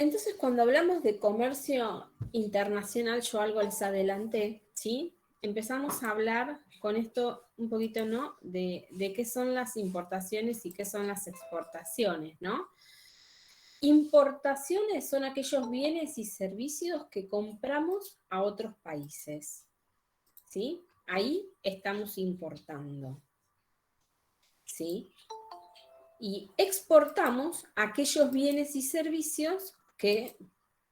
Entonces, cuando hablamos de comercio internacional, yo algo les adelanté, ¿sí? Empezamos a hablar con esto un poquito, ¿no? De qué son las importaciones y qué son las exportaciones, ¿no? Importaciones son aquellos bienes y servicios que compramos a otros países, ¿sí? Ahí estamos importando, ¿sí? Y exportamos aquellos bienes y servicios que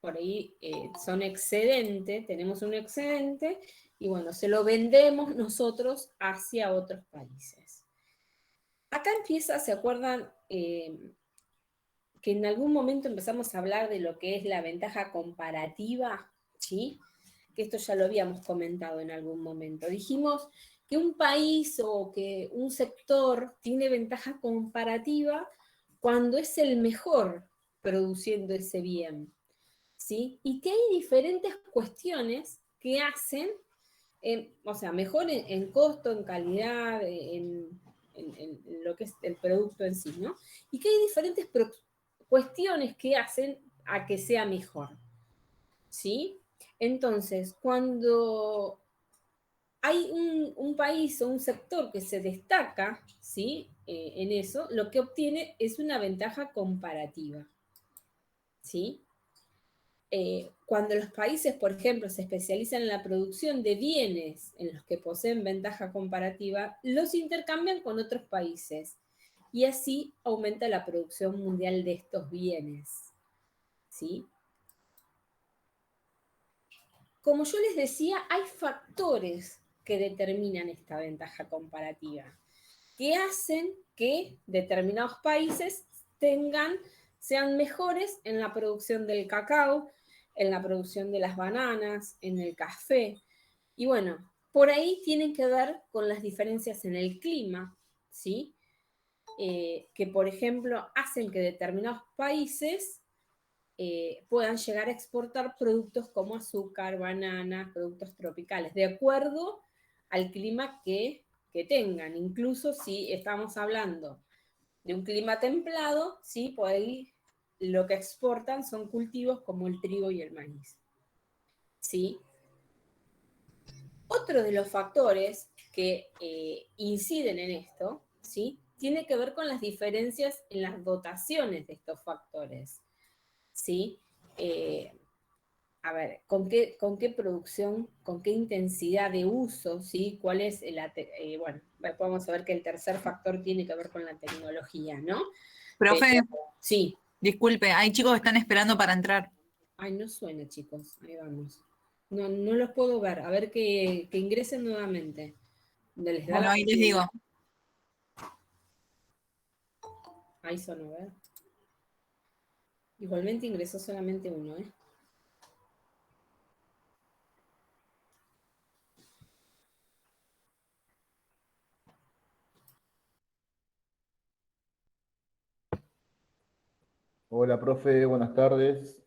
por ahí son excedente, tenemos un excedente, y bueno, se lo vendemos nosotros hacia otros países. Acá empieza, ¿se acuerdan? Que en algún momento empezamos a hablar de lo que es la ventaja comparativa, ¿sí? Que esto ya lo habíamos comentado en algún momento. Dijimos que un país o que un sector tiene ventaja comparativa cuando es el mejor produciendo ese bien, ¿sí? Y que hay diferentes cuestiones que hacen, o sea, mejor en costo, en calidad, en lo que es el producto en sí, ¿no? Y que hay diferentes cuestiones que hacen a que sea mejor, ¿sí? Entonces, cuando hay un país o un sector que se destaca, ¿sí? En eso, lo que obtiene es una ventaja comparativa, ¿sí? Cuando los países, por ejemplo, se especializan en la producción de bienes en los que poseen ventaja comparativa, los intercambian con otros países y así aumenta la producción mundial de estos bienes, ¿sí? Como yo les decía, hay factores que determinan esta ventaja comparativa, que hacen que determinados países sean mejores en la producción del cacao, en la producción de las bananas, en el café. Y bueno, por ahí tienen que ver con las diferencias en el clima, ¿sí? Que por ejemplo hacen que determinados países puedan llegar a exportar productos como azúcar, bananas, productos tropicales, de acuerdo al clima que tengan. Incluso si estamos hablando de un clima templado, ¿sí? Por ahí lo que exportan son cultivos como el trigo y el maíz, ¿sí? Otro de los factores que inciden en esto, ¿sí? Tiene que ver con las diferencias en las dotaciones de estos factores, ¿sí? Eh, a ver, con qué producción, con qué intensidad de uso, ¿sí? ¿Cuál es bueno, podemos saber que el tercer factor tiene que ver con la tecnología, ¿no? Pero, Profe, sí. disculpe, hay chicos que están esperando para entrar. Ay, no suena, chicos. Ahí vamos. No, no los puedo ver. A ver que ingresen nuevamente. ¿Les da Bueno, la ahí les digo. posibilidad? Ahí sonó, ¿ver? Igualmente ingresó solamente uno, ¿eh? Hola, profe, buenas tardes.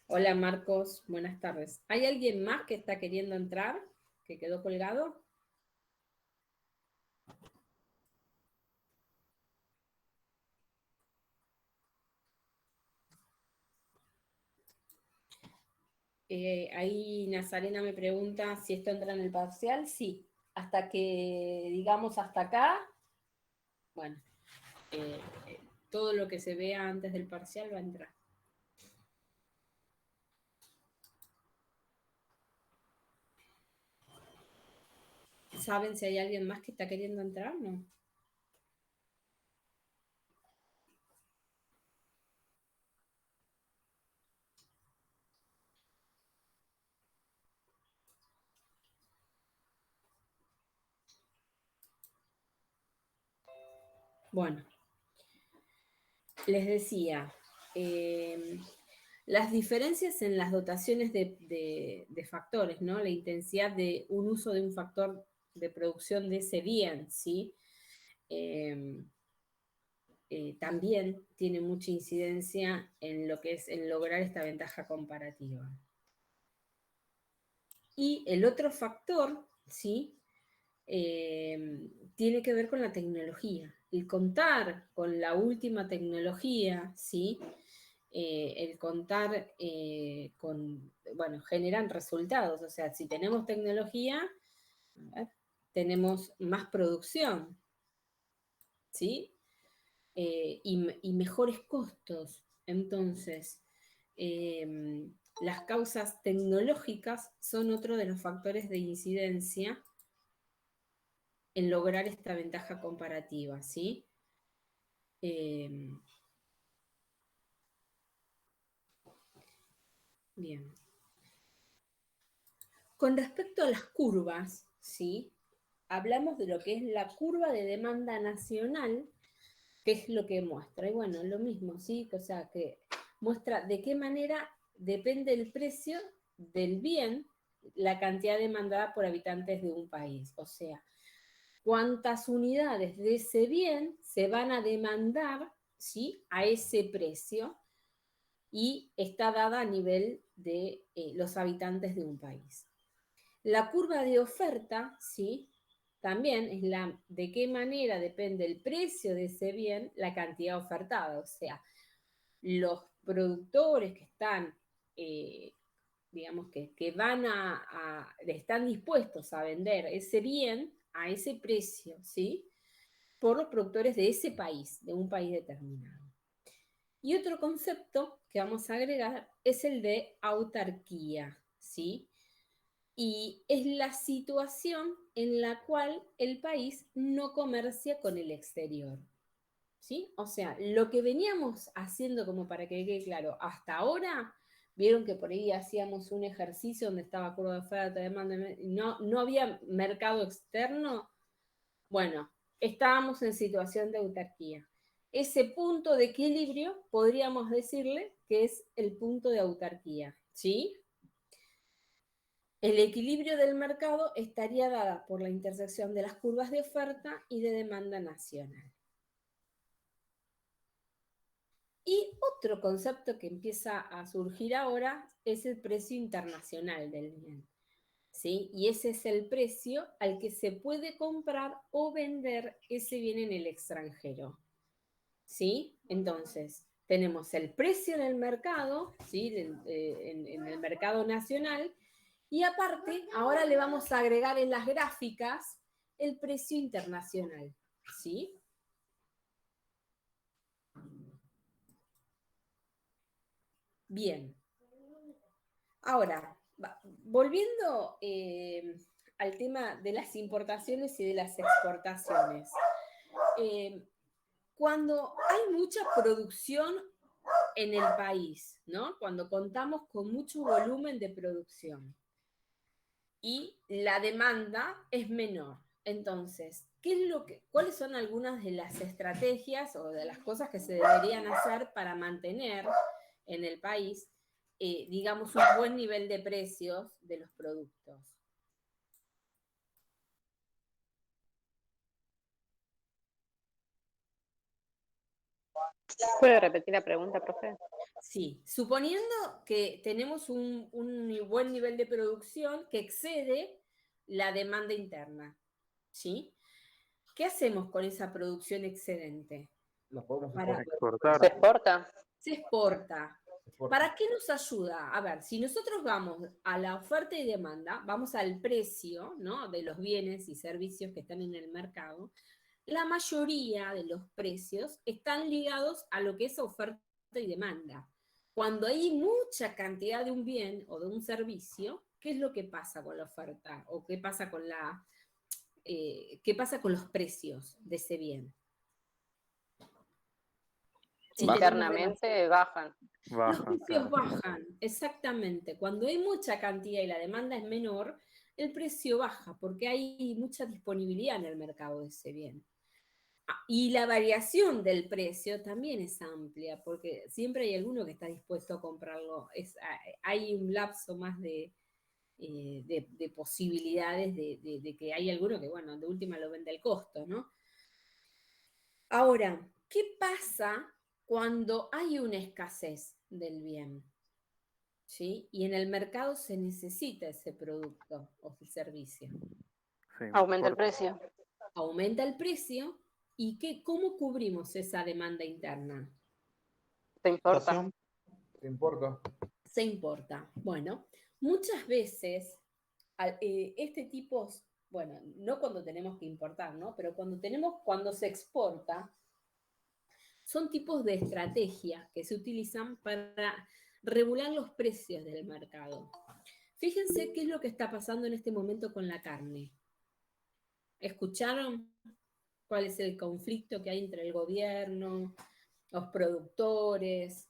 Hola, Marcos. Buenas tardes. ¿Hay alguien más que está queriendo entrar? ¿Que quedó colgado? Ahí Nazarena me pregunta si esto entra en el parcial. Sí, hasta que digamos hasta acá, bueno, eh, todo lo que se vea antes del parcial va a entrar. ¿Saben si hay alguien más que está queriendo entrar? No. Bueno, les decía, las diferencias en las dotaciones de factores, ¿no? La intensidad de un uso de un factor de producción de ese bien, ¿sí? También tiene mucha incidencia en lo que es en lograr esta ventaja comparativa. Y el otro factor, ¿sí? Tiene que ver con la tecnología. El contar con la última tecnología, ¿sí? el contar generan resultados. O sea, si tenemos tecnología, a ver, tenemos más producción, ¿sí? Y mejores costos. Entonces, las causas tecnológicas son otro de los factores de incidencia en lograr esta ventaja comparativa, ¿sí? Bien. Con respecto a las curvas, ¿sí? Hablamos de lo que es la curva de demanda nacional, que es lo que muestra. Y bueno, lo mismo, ¿sí? O sea, que muestra de qué manera depende el precio del bien, la cantidad demandada por habitantes de un país. O sea, cuántas unidades de ese bien se van a demandar, ¿sí? A ese precio, y está dada a nivel de los habitantes de un país. La curva de oferta, ¿sí? También es de qué manera depende el precio de ese bien, la cantidad ofertada. O sea, los productores que están, digamos, que están dispuestos a vender ese bien a ese precio, ¿sí? Por los productores de ese país, de un país determinado. Y otro concepto que vamos a agregar es el de autarquía, ¿sí? Y es la situación en la cual el país no comercia con el exterior, ¿sí? O sea, lo que veníamos haciendo, como para que quede claro, hasta ahora, vieron que por ahí hacíamos un ejercicio donde estaba curva de oferta, demanda, no había mercado externo. Bueno, estábamos en situación de autarquía. Ese punto de equilibrio podríamos decirle que es el punto de autarquía, ¿sí? El equilibrio del mercado estaría dada por la intersección de las curvas de oferta y de demanda nacional. Y otro concepto que empieza a surgir ahora es el precio internacional del bien, ¿sí? Y ese es el precio al que se puede comprar o vender ese bien en el extranjero, ¿sí? Entonces, tenemos el precio en el mercado, ¿sí? En el mercado nacional, y aparte, ahora le vamos a agregar en las gráficas el precio internacional, ¿sí? Bien. Ahora, volviendo al tema de las importaciones y de las exportaciones. Cuando hay mucha producción en el país, ¿no? Cuando contamos con mucho volumen de producción y la demanda es menor. Entonces, ¿cuáles son algunas de las estrategias o de las cosas que se deberían hacer para mantener en el país, digamos, un buen nivel de precios de los productos? ¿Puede repetir la pregunta, profe? Sí, suponiendo que tenemos un buen nivel de producción que excede la demanda interna, ¿sí? ¿Qué hacemos con esa producción excedente? Los podemos ¿Se exporta? Se exporta. ¿Para qué nos ayuda? A ver, si nosotros vamos a la oferta y demanda, vamos al precio, ¿no? De los bienes y servicios que están en el mercado, la mayoría de los precios están ligados a lo que es oferta y demanda. Cuando hay mucha cantidad de un bien o de un servicio, ¿qué es lo que pasa con la oferta? ¿O qué pasa con qué pasa con los precios de ese bien? Si Internamente bajan. los precios bajan, exactamente. Cuando hay mucha cantidad y la demanda es menor, el precio baja porque hay mucha disponibilidad en el mercado de ese bien. Y la variación del precio también es amplia, porque siempre hay alguno que está dispuesto a comprarlo. Hay un lapso más de posibilidades de que hay alguno que, bueno, de última lo vende al costo, ¿no? Ahora, ¿qué pasa cuando hay una escasez del bien? ¿Sí? Y en el mercado se necesita ese producto o ese servicio. Sí, Aumenta el precio. Aumenta el precio y ¿cómo cubrimos esa demanda interna? ¿Te importa? ¿Te importa? Se importa. Bueno, muchas veces este tipo, bueno, no cuando tenemos que importar, ¿no? Pero cuando se exporta, son tipos de estrategias que se utilizan para regular los precios del mercado. Fíjense qué es lo que está pasando en este momento con la carne. ¿Escucharon cuál es el conflicto que hay entre el gobierno, los productores?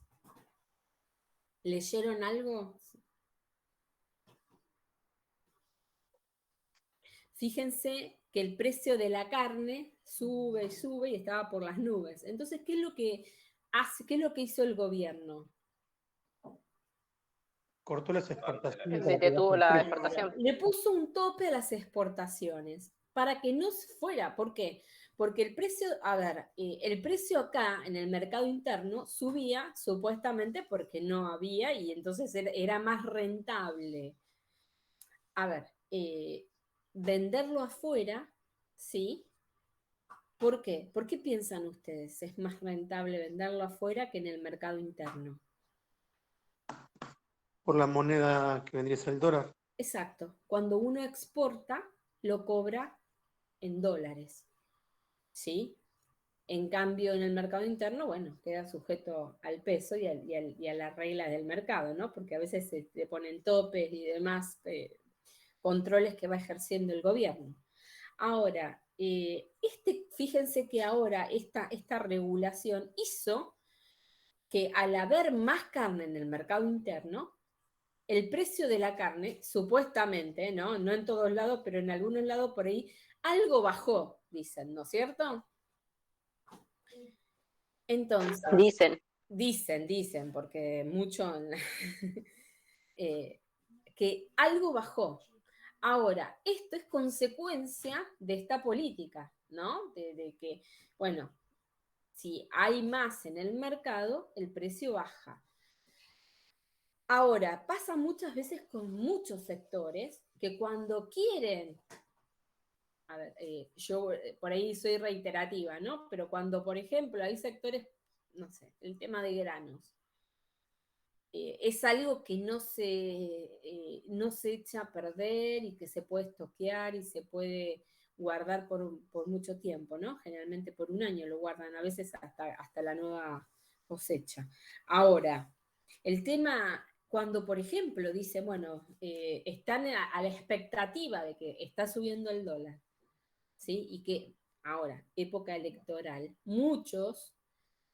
¿Leyeron algo? Fíjense que el precio de la carne sube y sube y estaba por las nubes. Entonces, ¿qué es lo que hace? ¿Qué es lo que hizo el gobierno? Cortó las exportaciones. Detuvo la exportación. Le puso un tope a las exportaciones para que no fuera. ¿Por qué? Porque el precio, a ver, el precio acá en el mercado interno subía supuestamente porque no había y entonces era más rentable. A ver, venderlo afuera, ¿sí? ¿Por qué? ¿Por qué piensan ustedes? ¿Es más rentable venderlo afuera que en el mercado interno? Por la moneda que vendría a ser el dólar. Exacto. Cuando uno exporta, lo cobra en dólares, ¿sí? En cambio, en el mercado interno, bueno, queda sujeto al peso y a las reglas del mercado, ¿no? Porque a veces se ponen topes y demás controles que va ejerciendo el gobierno. Ahora, fíjense que ahora esta regulación hizo que al haber más carne en el mercado interno, el precio de la carne, supuestamente, ¿no? No en todos lados, pero en algunos lados por ahí, algo bajó, dicen, ¿no es cierto? Entonces, dicen, porque mucho, que algo bajó. Ahora, esto es consecuencia de esta política, ¿no? De que, bueno, si hay más en el mercado, el precio baja. Ahora, pasa muchas veces con muchos sectores que cuando quieren, a ver, yo por ahí soy reiterativa, ¿no? Pero cuando, por ejemplo, hay sectores, no sé, el tema de granos, es algo que no se echa a perder y que se puede estoquear y se puede guardar por mucho tiempo, ¿no? Generalmente por un año lo guardan, a veces hasta la nueva cosecha. Ahora, el tema, cuando por ejemplo dice, bueno, están a la expectativa de que está subiendo el dólar, ¿sí? Y que ahora, época electoral, muchos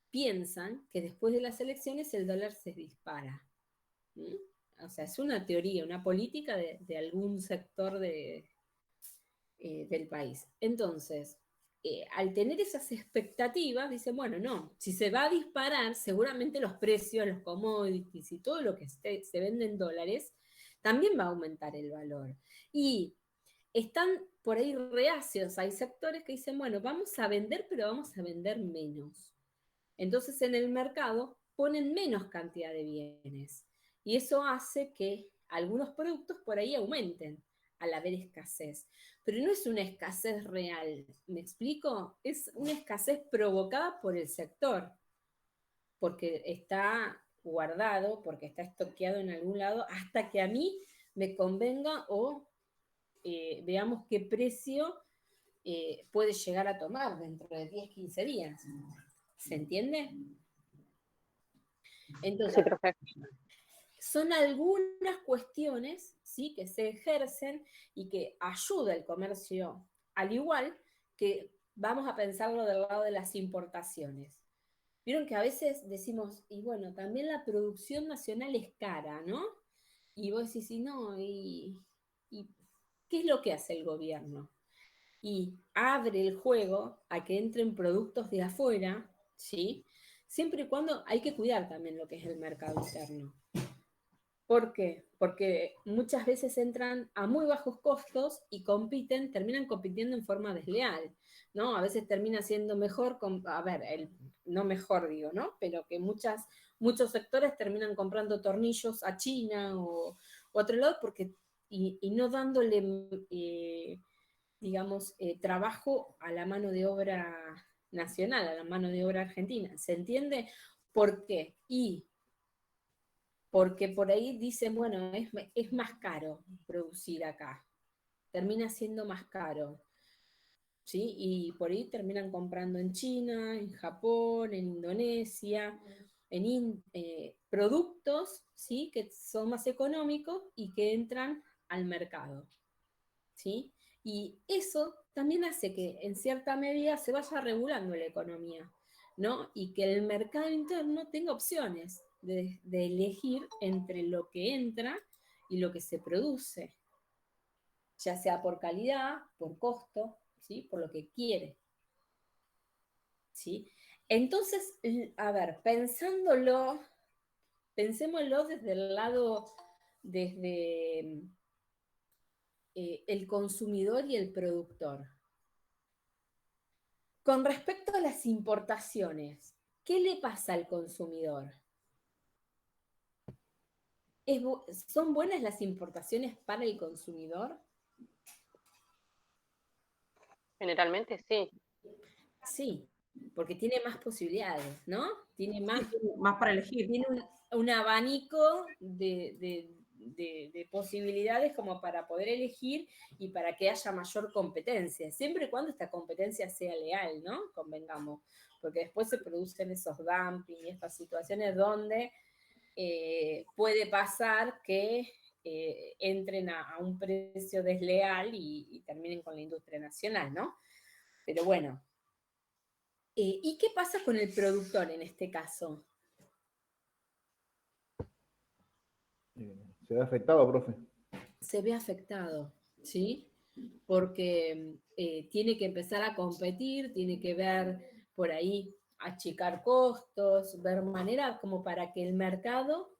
piensan que después de las elecciones el dólar se dispara. ¿Mm? O sea, es una teoría, una política de algún sector del país. Entonces, al tener esas expectativas, dicen, bueno, no, si se va a disparar, seguramente los precios, los commodities y todo lo que se vende en dólares, también va a aumentar el valor. Y están por ahí reacios, hay sectores que dicen, bueno, vamos a vender, pero vamos a vender menos. Entonces en el mercado ponen menos cantidad de bienes y eso hace que algunos productos por ahí aumenten al haber escasez. Pero no es una escasez real, ¿me explico? Es una escasez provocada por el sector, porque está guardado, porque está estoqueado en algún lado, hasta que a mí me convenga o veamos qué precio puede llegar a tomar dentro de 10, 15 días. ¿Se entiende? Entonces, son algunas cuestiones, ¿sí?, que se ejercen y que ayuda el comercio, al igual que vamos a pensarlo del lado de las importaciones. Vieron que a veces decimos, y bueno, también la producción nacional es cara, ¿no? Y vos decís, y no, y ¿qué es lo que hace el gobierno? Y abre el juego a que entren productos de afuera, ¿sí? Siempre y cuando hay que cuidar también lo que es el mercado interno. ¿Por qué? Porque muchas veces entran a muy bajos costos y terminan compitiendo en forma desleal, ¿no? A veces termina siendo mejor, no mejor digo, ¿no? Pero que muchos sectores terminan comprando tornillos a China o a otro lado y no dándole, digamos, trabajo a la mano de obra nacional, a la mano de obra argentina. ¿Se entiende? ¿Por qué? Y porque por ahí dicen, bueno, es más caro producir acá, termina siendo más caro, ¿sí? Y por ahí terminan comprando en China, en Japón, en Indonesia, productos, ¿sí? Que son más económicos y que entran al mercado, ¿sí? Y eso también hace que en cierta medida se vaya regulando la economía, ¿no? Y que el mercado interno tenga opciones de elegir entre lo que entra y lo que se produce, ya sea por calidad, por costo, ¿sí? Por lo que quiere, ¿sí? Entonces, a ver, pensémoslo desde el lado, desde el consumidor y el productor. Con respecto a las importaciones, ¿qué le pasa al consumidor? ¿Son buenas las importaciones para el consumidor? Generalmente sí. Sí, porque tiene más posibilidades, ¿no? Tiene más, Sí, más para elegir. tiene un abanico de posibilidades como para poder elegir y para que haya mayor competencia, siempre y cuando esta competencia sea leal, ¿no? Convengamos, porque después se producen esos dumping y estas situaciones donde puede pasar que entren a un precio desleal y terminen con la industria nacional, ¿no? Pero bueno, ¿y qué pasa con el productor en este caso? ¿Se ve afectado, profe? Se ve afectado, ¿sí? Porque tiene que empezar a competir, tiene que ver por ahí, achicar costos, ver maneras como para que el mercado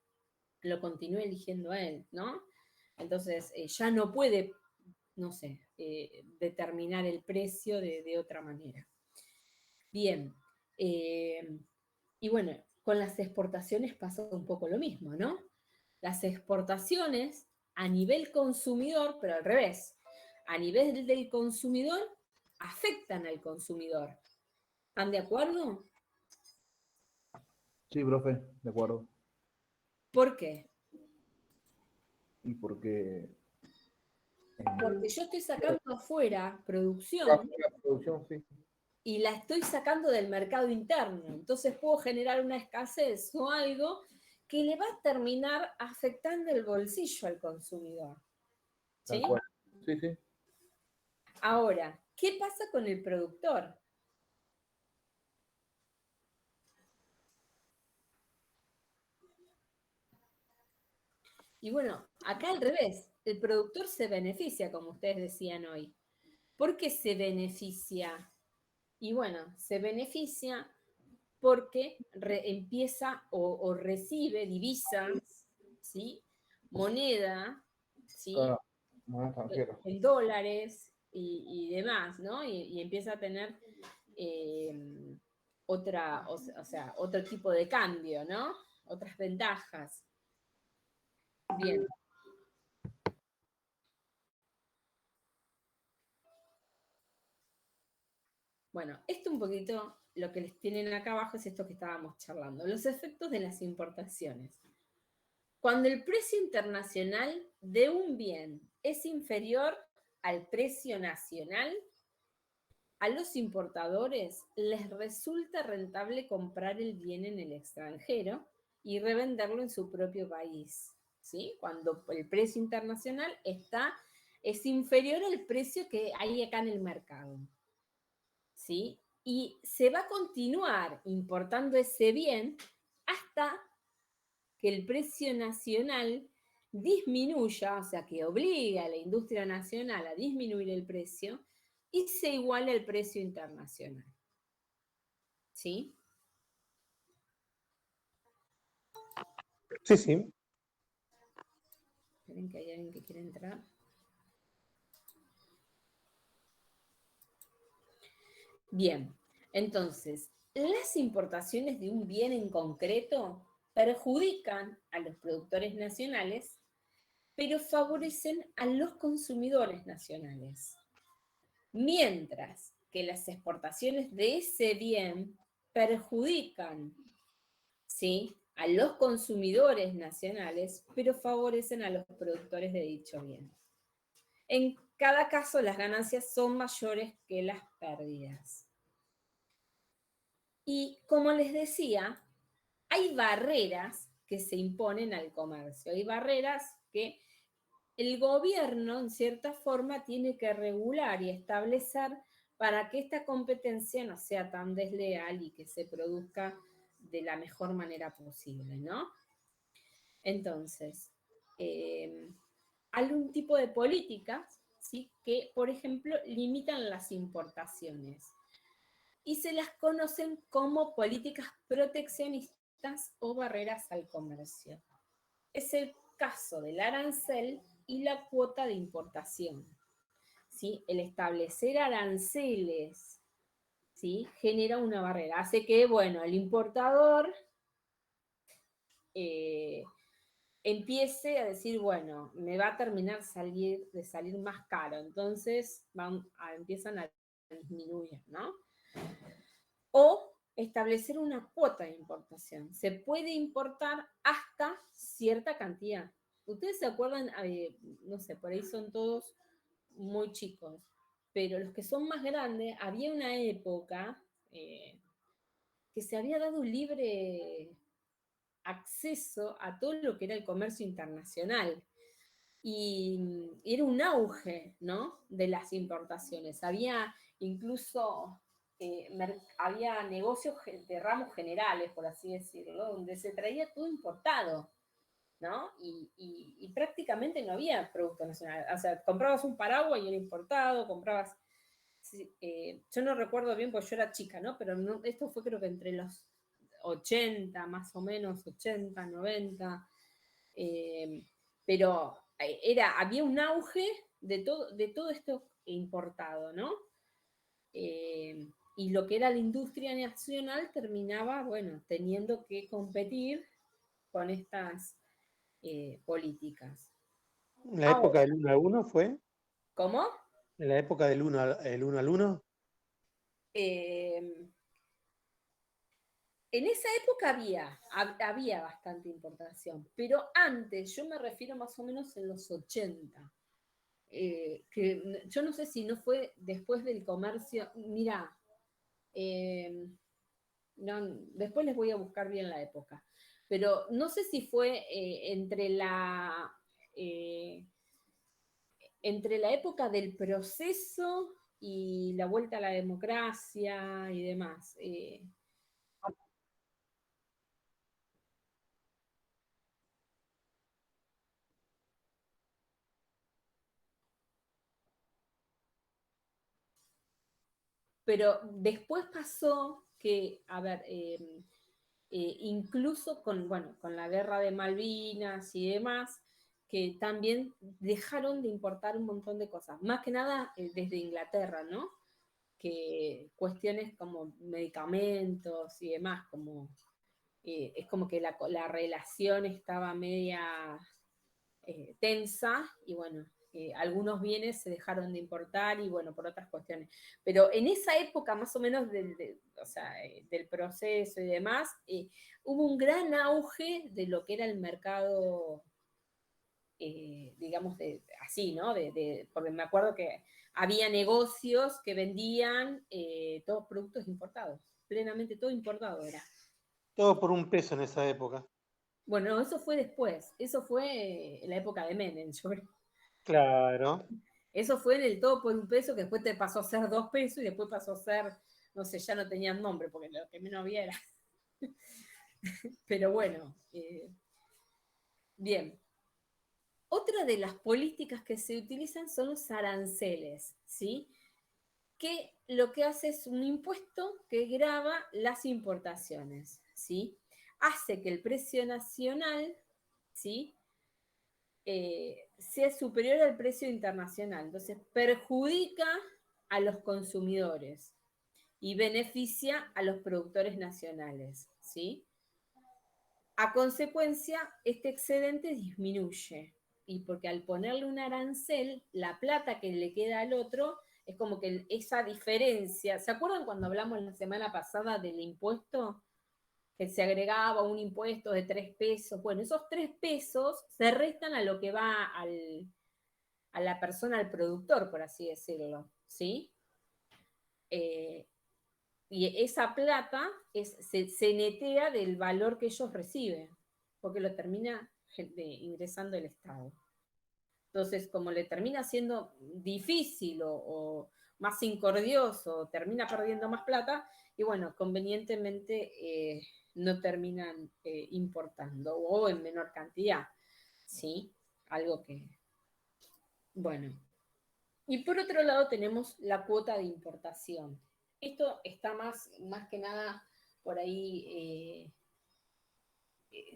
lo continúe eligiendo a él, ¿no? Entonces, ya no puede, no sé, determinar el precio de otra manera. Bien, y bueno, con las exportaciones pasa un poco lo mismo, ¿no? Las exportaciones a nivel consumidor, pero al revés, a nivel del consumidor, afectan al consumidor. ¿Están de acuerdo? Sí, profe, de acuerdo. ¿Por qué? Y porque Porque yo estoy sacando afuera la producción producción, sí. y la estoy sacando del mercado interno. Entonces puedo generar una escasez o algo que le va a terminar afectando el bolsillo al consumidor. Tal ¿Sí? cual. Sí, sí. Ahora, ¿qué pasa con el productor? Y bueno, acá al revés, el productor se beneficia, como ustedes decían hoy. ¿Por qué se beneficia? Y bueno, se beneficia porque empieza o recibe divisas, ¿sí? Moneda, ¿sí? Cada moneda extranjera. En dólares y demás, ¿no? Y empieza a tener otro tipo de cambio, ¿no? Otras ventajas. Bien. Bueno, esto un poquito, lo que les tienen acá abajo es esto que estábamos charlando, los efectos de las importaciones. Cuando el precio internacional de un bien es inferior al precio nacional, a los importadores les resulta rentable comprar el bien en el extranjero y revenderlo en su propio país, ¿sí? Cuando el precio internacional es inferior al precio que hay acá en el mercado, ¿sí? Y se va a continuar importando ese bien hasta que el precio nacional disminuya, o sea, que obliga a la industria nacional a disminuir el precio y se iguala el precio internacional. ¿Sí? Sí, sí. Esperen que hay alguien que quiere entrar. Bien, entonces, las importaciones de un bien en concreto perjudican a los productores nacionales, pero favorecen a los consumidores nacionales. Mientras que las exportaciones de ese bien perjudican, ¿sí? a los consumidores nacionales, pero favorecen a los productores de dicho bien. En cada caso, las ganancias son mayores que las pérdidas. Y como les decía, hay barreras que se imponen al comercio. Hay barreras que el gobierno, en cierta forma, tiene que regular y establecer para que esta competencia no sea tan desleal y que se produzca de la mejor manera posible, ¿no? Entonces, hay un tipo de políticas, ¿sí?, que, por ejemplo, limitan las importaciones y se las conocen como políticas proteccionistas o barreras al comercio. Es el caso del arancel y la cuota de importación, ¿sí? El establecer aranceles, ¿sí?, genera una barrera, hace que, bueno, el importador empiece a decir, bueno, me va a terminar de salir más caro, entonces empiezan a disminuir, ¿no? O establecer una cuota de importación. Se puede importar hasta cierta cantidad. Ustedes se acuerdan, no sé, por ahí son todos muy chicos, pero los que son más grandes, había una época que se había dado libre acceso a todo lo que era el comercio internacional. Y era un auge, ¿no?, de las importaciones. Había incluso, había negocios de ramos generales, por así decirlo, donde se traía todo importado, ¿no? Y prácticamente no había producto nacional. O sea, comprabas un paraguas y era importado, comprabas... yo no recuerdo bien porque yo era chica, ¿no? Pero no, esto fue creo que entre los 80, más o menos, 80, 90, pero había un auge de todo esto importado, ¿no? Y lo que era la industria nacional terminaba, bueno, teniendo que competir con estas políticas. ¿En la época del 1 a 1 fue? ¿Cómo? ¿En la época del 1 al 1? En esa época había bastante importación, pero antes, yo me refiero más o menos en los 80, que yo no sé si no fue después del comercio, mira, no, después les voy a buscar bien la época, pero no sé si fue entre la época del proceso y la vuelta a la democracia y demás. Pero después pasó que, a ver, incluso con la guerra de Malvinas y demás, que también dejaron de importar un montón de cosas, más que nada desde Inglaterra, ¿no? Que cuestiones como medicamentos y demás, como es como que la relación estaba media tensa y bueno, algunos bienes se dejaron de importar y bueno, por otras cuestiones. Pero en esa época más o menos del proceso y demás, hubo un gran auge de lo que era el mercado, digamos, así, ¿no? Porque me acuerdo que había negocios que vendían todos productos importados, plenamente todo importado era. Todo por $1 en esa época. Bueno, eso fue después, eso fue en la época de Menem, yo creo. Claro. Eso fue en el todo por $1, que después te pasó a ser $2 y después pasó a ser, no sé, ya no tenían nombre, porque lo que menos había era. Pero bueno, bien. Otra de las políticas que se utilizan son los aranceles, ¿sí? Que lo que hace es un impuesto que grava las importaciones, ¿sí? Hace que el precio nacional, ¿sí?, sea superior al precio internacional. Entonces, perjudica a los consumidores y beneficia a los productores nacionales, ¿sí? A consecuencia, este excedente disminuye. Y porque al ponerle un arancel, la plata que le queda al otro es como que esa diferencia. ¿Se acuerdan cuando hablamos la semana pasada del impuesto? que se agregaba un impuesto de 3 pesos. Bueno, esos 3 pesos se restan a lo que va a la persona, al productor, por así decirlo, ¿sí? Y esa plata se netea del valor que ellos reciben, porque lo termina ingresando el Estado. Entonces, como le termina siendo difícil o más incordioso, termina perdiendo más plata, y bueno, convenientemente no terminan importando, o en menor cantidad, ¿sí? Algo que, bueno. Y por otro lado tenemos la cuota de importación. Esto está más que nada por ahí,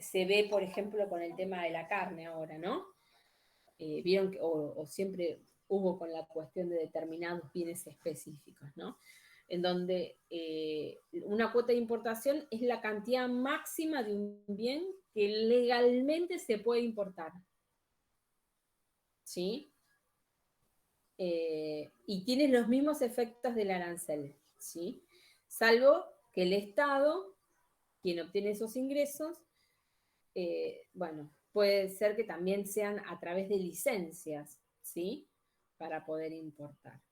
se ve, por ejemplo, con el tema de la carne ahora, ¿no? Vieron que, o siempre hubo con la cuestión de determinados bienes específicos, ¿no? En donde una cuota de importación es la cantidad máxima de un bien que legalmente se puede importar, ¿sí? Y tiene los mismos efectos del arancel, ¿sí? Salvo que el Estado, quien obtiene esos ingresos, bueno, puede ser que también sean a través de licencias, ¿sí? Para poder importar.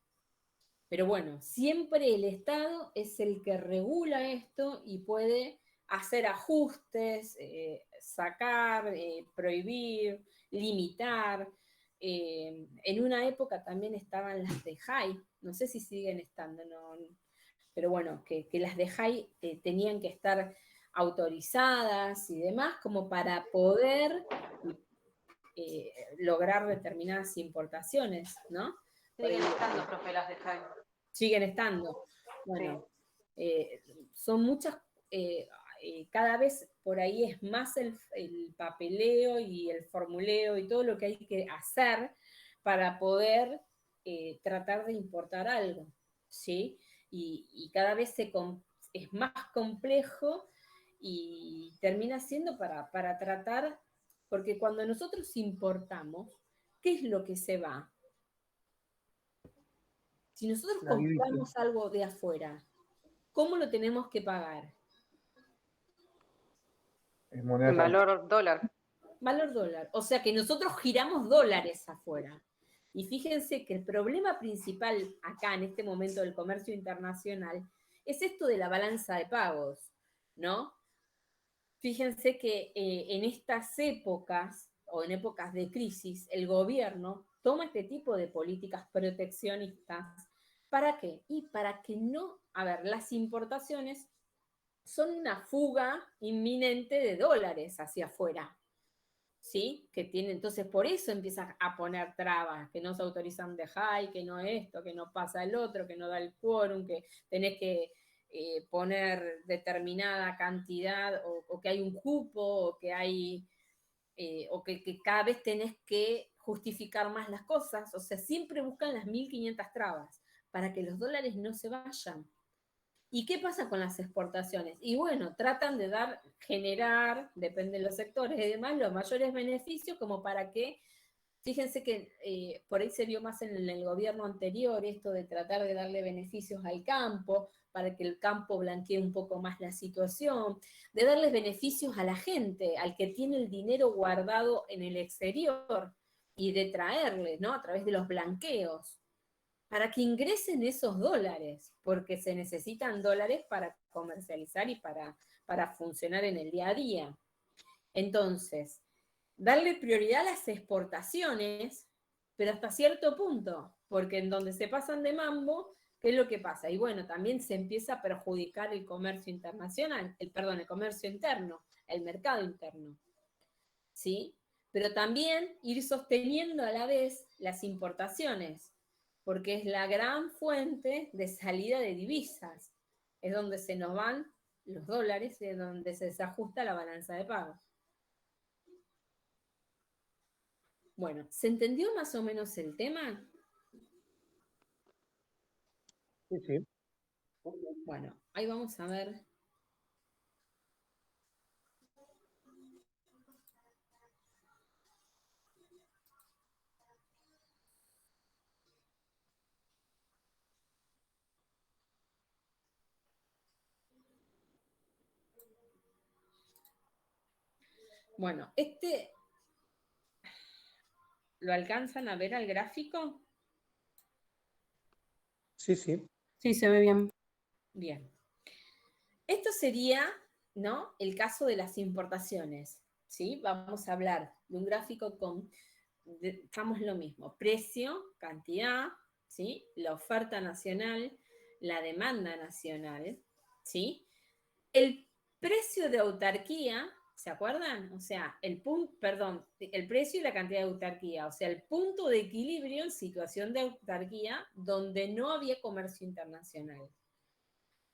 Pero bueno, siempre el Estado es el que regula esto y puede hacer ajustes, sacar, prohibir, limitar. En una época también estaban las de Jai, no sé si siguen estando, no, pero bueno, que las de Jai tenían que estar autorizadas y demás como para poder lograr determinadas importaciones, ¿no? Siguen estando, profe, las de Jaime. Siguen estando. Bueno, Sí. son muchas, cada vez por ahí es más el papeleo y el formuleo y todo lo que hay que hacer para poder tratar de importar algo, ¿sí? Y cada vez es más complejo y termina siendo para tratar, porque cuando nosotros importamos, ¿qué es lo que se va? Si nosotros La divisa. compramos algo de afuera, ¿cómo lo tenemos que pagar? Es moneda En valor dólar. Valor dólar. O sea que nosotros giramos dólares afuera. Y fíjense que el problema principal acá en este momento del comercio internacional es esto de la balanza de pagos, ¿no? Fíjense que en estas épocas o en épocas de crisis, el gobierno toma este tipo de políticas proteccionistas. ¿Para qué? Y para que no, a ver, las importaciones son una fuga inminente de dólares hacia afuera, ¿sí? Que tiene, entonces por eso empiezan a poner trabas, que no se autorizan de high, que no esto, que no pasa el otro, que no da el quórum, que tenés que poner determinada cantidad, o que hay un cupo, o que hay, o que cada vez tenés que justificar más las cosas, o sea, siempre buscan las 1500 trabas para que los dólares no se vayan. ¿Y qué pasa con las exportaciones? Y bueno, tratan de generar, depende de los sectores y demás, los mayores beneficios como para que, fíjense que por ahí se vio más en el gobierno anterior esto de tratar de darle beneficios al campo, para que el campo blanquee un poco más la situación, de darles beneficios a la gente, al que tiene el dinero guardado en el exterior, y de traerle, ¿no? A través de los blanqueos para que ingresen esos dólares, porque se necesitan dólares para comercializar y para funcionar en el día a día. Entonces, darle prioridad a las exportaciones, pero hasta cierto punto, porque en donde se pasan de mambo, ¿qué es lo que pasa? Y bueno, también se empieza a perjudicar el comercio internacional, el comercio interno, el mercado interno, ¿sí? Pero también ir sosteniendo a la vez las importaciones, porque es la gran fuente de salida de divisas. Es donde se nos van los dólares y es donde se desajusta la balanza de pagos. Bueno, ¿se entendió más o menos el tema? Sí, sí. Bueno, ahí vamos a ver. Bueno, ¿lo alcanzan a ver al gráfico? Sí, sí. Sí, se ve bien. Bien. Esto sería, ¿no?, el caso de las importaciones, ¿sí? Vamos a hablar de un gráfico estamos lo mismo, precio, cantidad, ¿sí? La oferta nacional, la demanda nacional, ¿sí? El precio de autarquía, ¿se acuerdan? O sea, el precio y la cantidad de autarquía, o sea, el punto de equilibrio en situación de autarquía donde no había comercio internacional.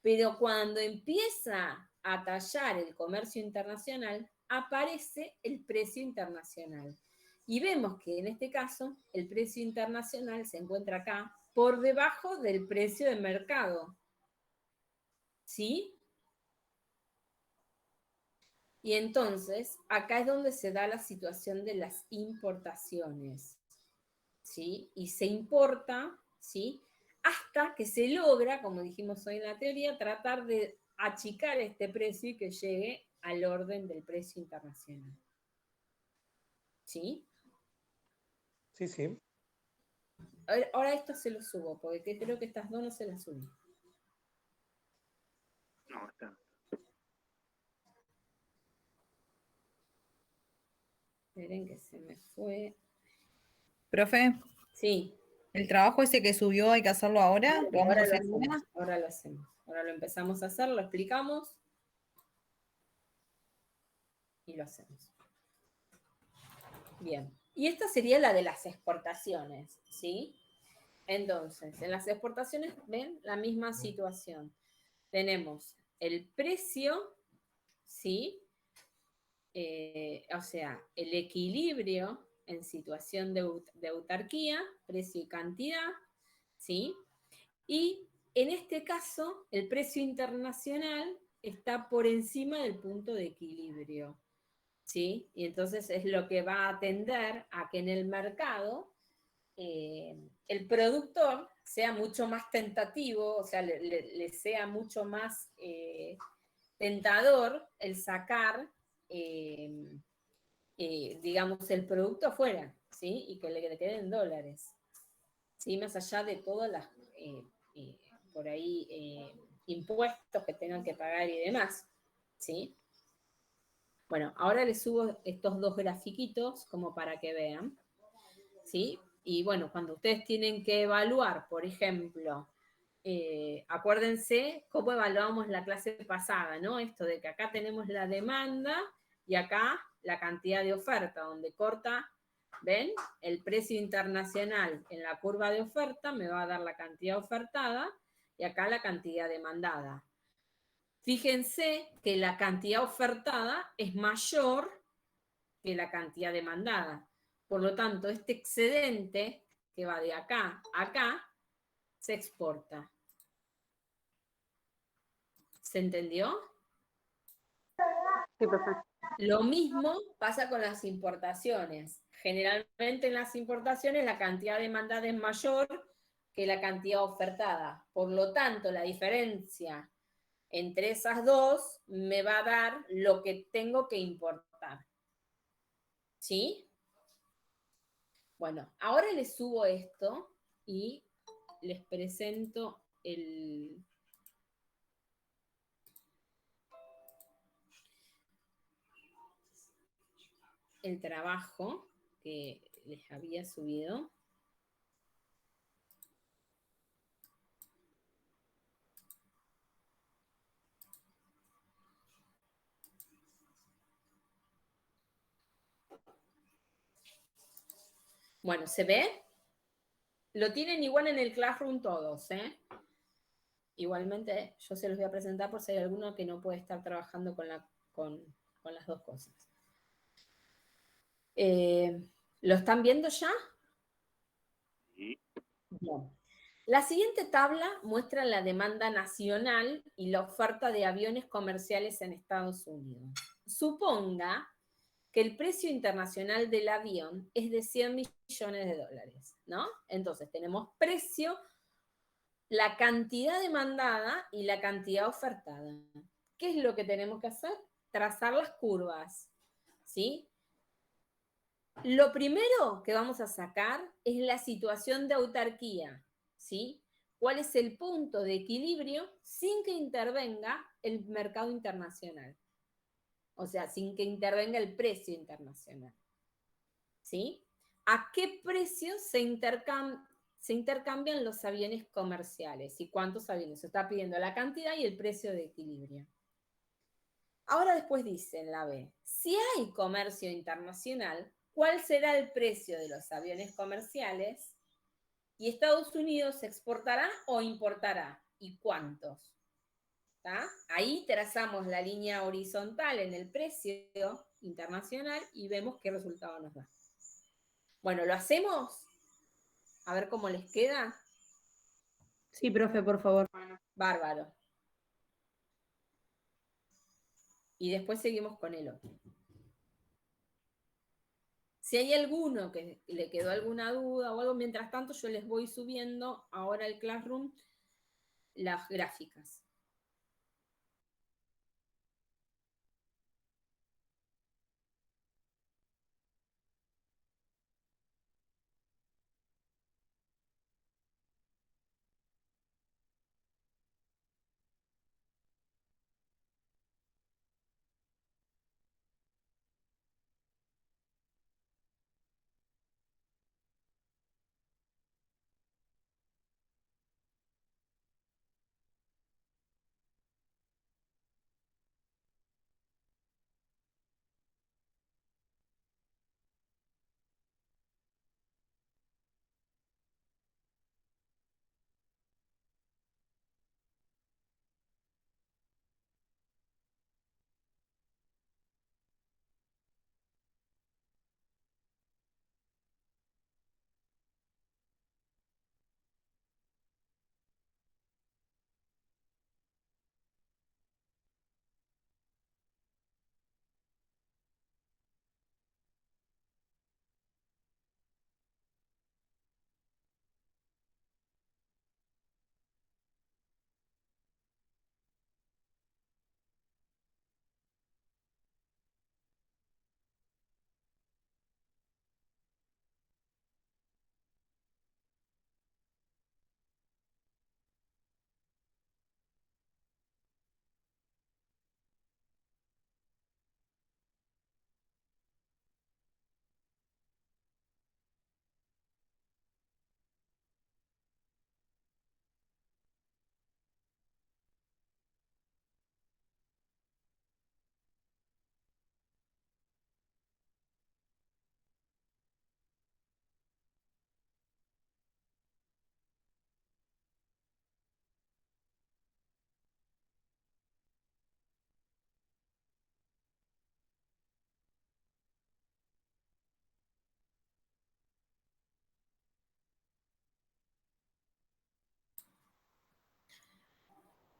Pero cuando empieza a tallar el comercio internacional, aparece el precio internacional. Y vemos que en este caso el precio internacional se encuentra acá por debajo del precio de mercado. ¿Sí? Y entonces, acá es donde se da la situación de las importaciones, ¿sí? Y se importa, ¿sí? Hasta que se logra, como dijimos hoy en la teoría, tratar de achicar este precio y que llegue al orden del precio internacional. ¿Sí? Sí, sí. Ahora esto se lo subo, porque creo que estas dos no se las subí. No, está. Esperen que se me fue. Profe, Sí, ¿el trabajo ese que subió hay que hacerlo ahora? ¿Lo vamos a ahora lo hacer hacemos, ahora? ahora lo hacemos. Ahora lo empezamos a hacer, lo explicamos y lo hacemos. Bien. Y esta sería la de las exportaciones, ¿sí? Entonces, en las exportaciones, ven la misma situación. Tenemos el precio, ¿sí? O sea, el equilibrio en situación de autarquía, precio y cantidad, ¿sí? Y en este caso, el precio internacional está por encima del punto de equilibrio, ¿sí? Y entonces es lo que va a tender a que en el mercado el productor sea mucho más tentativo, o sea, le sea mucho más tentador el sacar, digamos, el producto afuera, ¿sí? Y que le queden dólares, ¿sí? Más allá de todas las, por ahí, impuestos que tengan que pagar y demás, ¿sí? Bueno, ahora les subo estos dos grafiquitos como para que vean, ¿sí? Y bueno, cuando ustedes tienen que evaluar, por ejemplo, acuérdense cómo evaluamos la clase pasada, ¿no? Esto de que acá tenemos la demanda y acá la cantidad de oferta, donde corta, ¿ven? El precio internacional en la curva de oferta me va a dar la cantidad ofertada y acá la cantidad demandada. Fíjense que la cantidad ofertada es mayor que la cantidad demandada. Por lo tanto, este excedente que va de acá a acá se exporta. ¿Se entendió? Sí, profe. Lo mismo pasa con las importaciones. Generalmente en las importaciones la cantidad demandada es mayor que la cantidad ofertada. Por lo tanto, la diferencia entre esas dos me va a dar lo que tengo que importar. ¿Sí? Bueno, ahora les subo esto y les presento el trabajo que les había subido. Bueno, ¿se ve? Lo tienen igual en el Classroom todos, ¿eh? Igualmente yo se los voy a presentar por si hay alguno que no puede estar trabajando con las dos cosas. ¿Lo están viendo ya? Sí. Bien. La siguiente tabla muestra la demanda nacional y la oferta de aviones comerciales en Estados Unidos. Suponga que el precio internacional del avión es de 100 millones de dólares, ¿no? Entonces tenemos precio, la cantidad demandada y la cantidad ofertada. ¿Qué es lo que tenemos que hacer? Trazar las curvas, ¿sí? Lo primero que vamos a sacar es la situación de autarquía, ¿sí? ¿Cuál es el punto de equilibrio sin que intervenga el mercado internacional? O sea, sin que intervenga el precio internacional, ¿sí? ¿A qué precio se intercambian los aviones comerciales? ¿Y cuántos aviones? Se está pidiendo la cantidad y el precio de equilibrio. Ahora después dice en la B, si hay comercio internacional, ¿cuál será el precio de los aviones comerciales? ¿Y Estados Unidos exportará o importará? ¿Y cuántos? ¿Tá? Ahí trazamos la línea horizontal en el precio internacional y vemos qué resultado nos da. Bueno, ¿lo hacemos? A ver cómo les queda. Sí, profe, por favor. Bárbaro. Y después seguimos con el otro. Si hay alguno que le quedó alguna duda o algo, mientras tanto yo les voy subiendo ahora al Classroom las gráficas.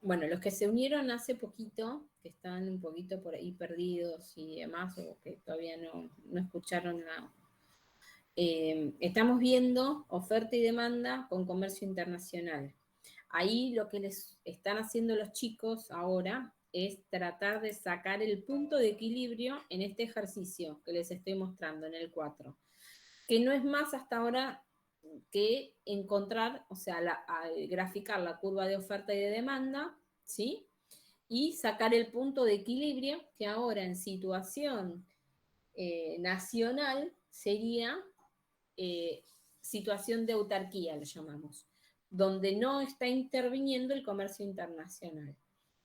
Bueno, los que se unieron hace poquito, que están un poquito por ahí perdidos y demás, o que todavía no escucharon la... estamos viendo oferta y demanda con comercio internacional. Ahí lo que les están haciendo los chicos ahora es tratar de sacar el punto de equilibrio en este ejercicio que les estoy mostrando en el 4, que no es más hasta ahora que encontrar, o sea, graficar la curva de oferta y de demanda, ¿sí? Y sacar el punto de equilibrio, que ahora en situación nacional sería situación de autarquía, lo llamamos, donde no está interviniendo el comercio internacional.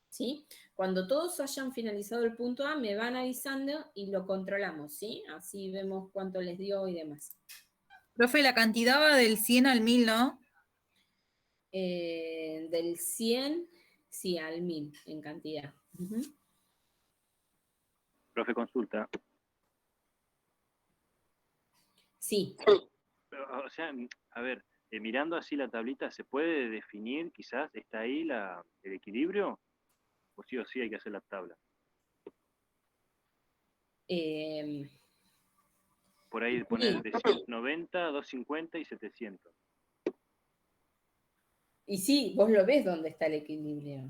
¿Sí? Cuando todos hayan finalizado el punto A, me van avisando y lo controlamos, ¿sí? Así vemos cuánto les dio y demás. Profe, la cantidad va del 100 al 1000, ¿no? Del 100, sí, al 1000 en cantidad. Profe, consulta. Sí. O sea, a ver, mirando así la tablita, ¿se puede definir quizás, está ahí el equilibrio? O sí hay que hacer la tabla? Por ahí poner de 190, 250 y 700. Y sí, vos lo ves dónde está el equilibrio.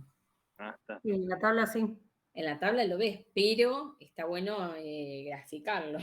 Ah, está. Sí, la tabla sí. En la tabla lo ves, pero está bueno graficarlo.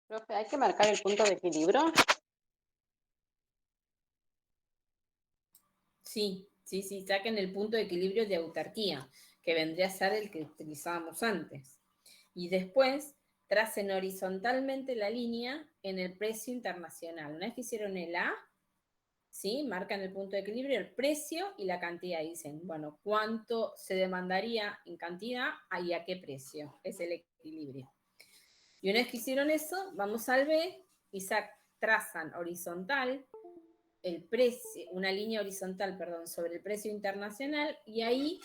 Profe, ¿hay que marcar el punto de equilibrio? Sí, sí, sí, saquen el punto de equilibrio de autarquía, que vendría a ser el que utilizábamos antes. Y después tracen horizontalmente la línea en el precio internacional. Una vez que hicieron el A, ¿sí? Marcan el punto de equilibrio, el precio y la cantidad. Y dicen, bueno, ¿cuánto se demandaría en cantidad y a qué precio? Es el equilibrio. Y una vez que hicieron eso, vamos al B y trazan horizontal el precio, una línea horizontal, perdón, sobre el precio internacional y ahí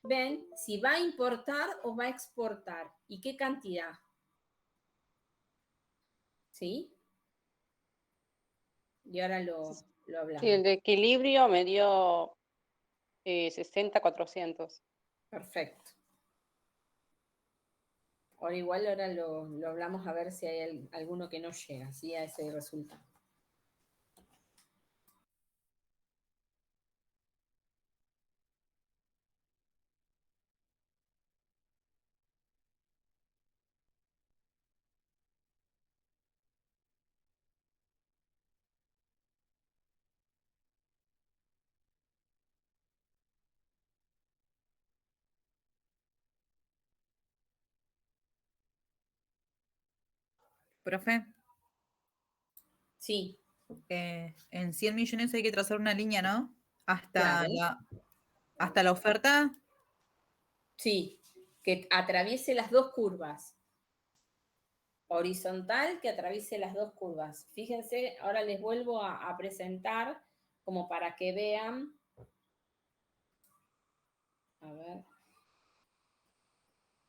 ven si va a importar o va a exportar y qué cantidad. ¿Sí? Y ahora lo hablamos. Sí, el de equilibrio me dio 60-400. Perfecto. Ahora igual ahora lo hablamos a ver si hay alguno que no llega, ¿sí? A ese resultado. Profe, Sí, en 100 millones hay que trazar una línea, ¿no? claro. Hasta la oferta. Sí, que atraviese las dos curvas. horizontal que atraviese las dos curvas. Fíjense, ahora les vuelvo a presentar como para que vean. A ver.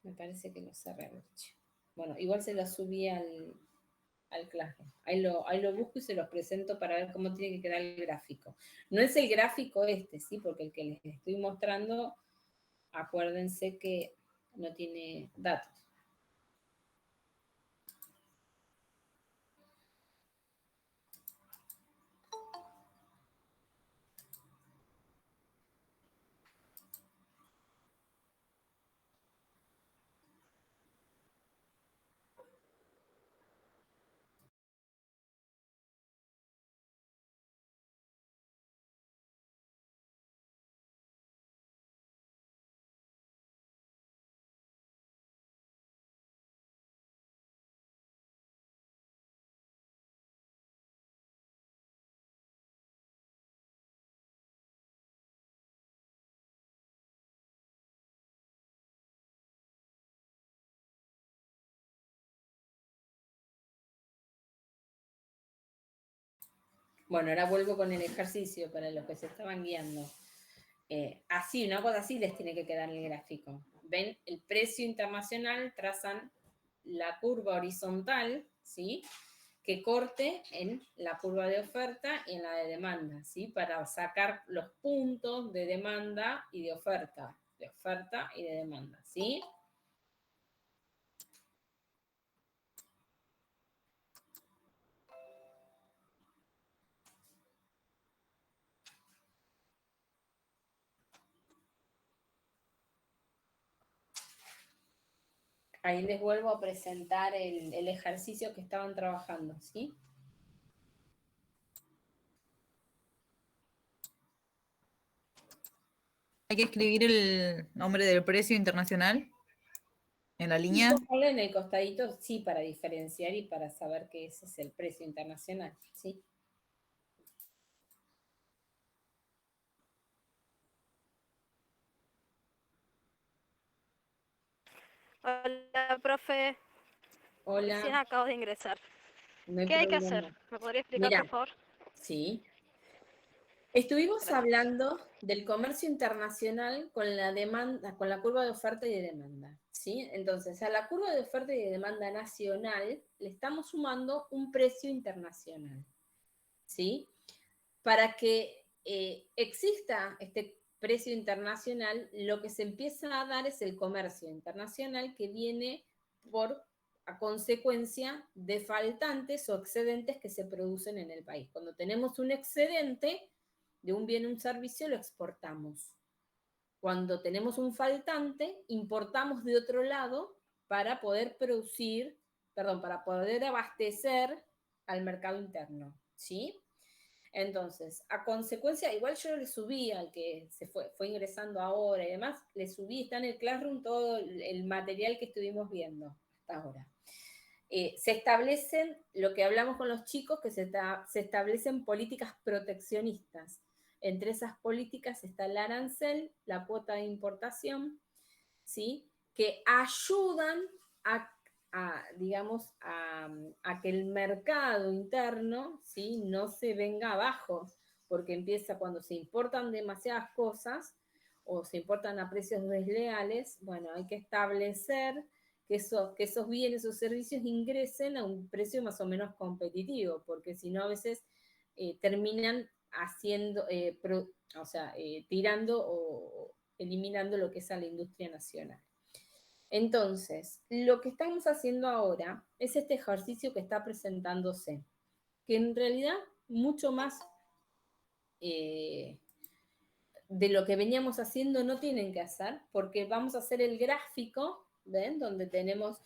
Me parece que lo cerré el archivo. Bueno, igual se lo subí al Classroom. Ahí lo busco y se los presento para ver cómo tiene que quedar el gráfico. No es el gráfico este, ¿sí? Porque el que les estoy mostrando, acuérdense que no tiene datos. Bueno, ahora vuelvo con el ejercicio para los que se estaban guiando. Así, una cosa así les tiene que quedar el gráfico. ¿Ven? El precio internacional, trazan la curva horizontal, ¿sí? Que corte en la curva de oferta y en la de demanda, ¿sí? Para sacar los puntos de demanda y de oferta y de demanda, ¿sí? Ahí les vuelvo a presentar el ejercicio que estaban trabajando, ¿sí? Hay que escribir el nombre del precio internacional en la Y línea. póngalo en el costadito, sí, para diferenciar y para saber que ese es el precio internacional, ¿sí? Hola, profe. Hola, Recién acabo de ingresar. no hay ¿Qué hay que hacer? problema. ¿Me podría explicar, Mira, por favor? sí. Estuvimos Gracias. hablando del comercio internacional con la demanda, con la curva de oferta y de demanda, ¿sí? Entonces, a la curva de oferta y de demanda nacional le estamos sumando un precio internacional, ¿sí? Para que exista este precio internacional, lo que se empieza a dar es el comercio internacional que viene a consecuencia de faltantes o excedentes que se producen en el país. Cuando tenemos un excedente de un bien o un servicio, lo exportamos. Cuando tenemos un faltante, importamos de otro lado para poder producir, perdón, para poder abastecer al mercado interno, ¿sí? Entonces, a consecuencia, igual yo le subí al que fue ingresando ahora y demás, le subí, está en el Classroom todo el material que estuvimos viendo hasta ahora. Se establecen, lo que hablamos con los chicos, que se establecen políticas proteccionistas. Entre esas políticas está el arancel, la cuota de importación, ¿sí? Que ayudan digamos, a que el mercado interno, ¿sí? No se venga abajo, porque empieza cuando se importan demasiadas cosas o se importan a precios desleales, bueno, hay que establecer que esos bienes o servicios ingresen a un precio más o menos competitivo, porque si no a veces terminan haciendo, tirando o eliminando lo que es a la industria nacional. Entonces, lo que estamos haciendo ahora es este ejercicio que está presentándose, que en realidad mucho más de lo que veníamos haciendo no tienen que hacer, porque vamos a hacer el gráfico, ¿ven? Donde tenemos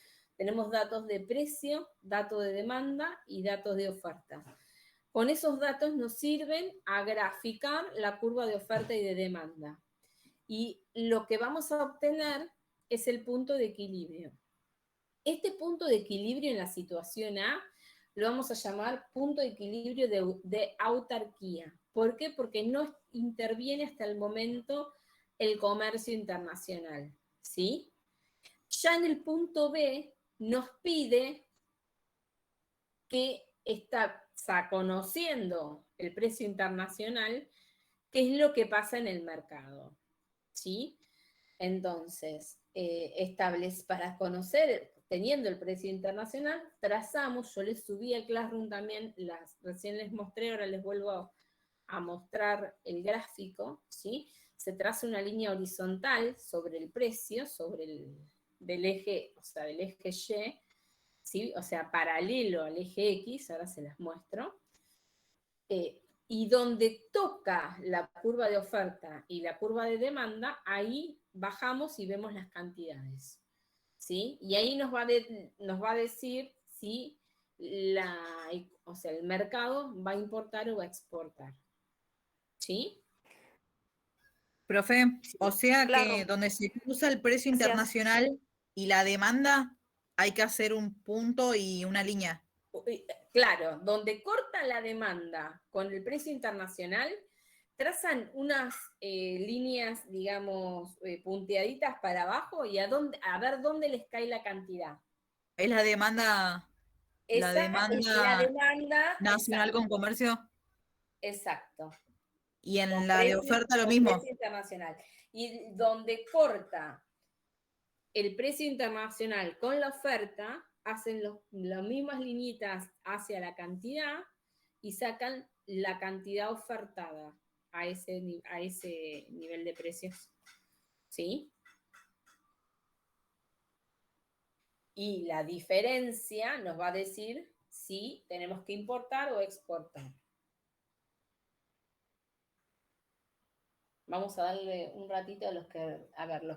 datos de precio, datos de demanda y datos de oferta. Con esos datos nos sirven a graficar la curva de oferta y de demanda. Y lo que vamos a obtener es el punto de equilibrio. Este punto de equilibrio en la situación A lo vamos a llamar punto de equilibrio de autarquía. ¿Por qué? Porque no interviene hasta el momento el comercio internacional, ¿sí? Ya en el punto B nos pide que está conociendo el precio internacional, qué es lo que pasa en el mercado, ¿sí? Entonces, para conocer, teniendo el precio internacional, trazamos, yo les subí al Classroom también, recién les mostré, ahora les vuelvo a mostrar el gráfico, ¿sí? Se traza una línea horizontal sobre el precio, del eje, o sea, del eje Y, ¿sí? O sea, paralelo al eje X, ahora se las muestro, y donde toca la curva de oferta y la curva de demanda, ahí bajamos y vemos las cantidades, ¿sí? Y ahí nos va a decir si o sea, el mercado va a importar o va a exportar, ¿sí? Profe, o sea Claro. que donde se cruza el precio Gracias. internacional y la demanda, hay que hacer un punto y una línea. Claro, donde corta la demanda con el precio internacional, trazan unas líneas, digamos, punteaditas para abajo y a ver dónde les cae la cantidad. Es la demanda Esa es la demanda nacional con comercio, exacto. y en Con la de precio- oferta lo con mismo. precio internacional. Y donde corta el precio internacional con la oferta, hacen las mismas liñitas hacia la cantidad y sacan la cantidad ofertada a ese nivel de precios. ¿Sí? Y la diferencia nos va a decir si tenemos que importar o exportar. Vamos a darle un ratito a los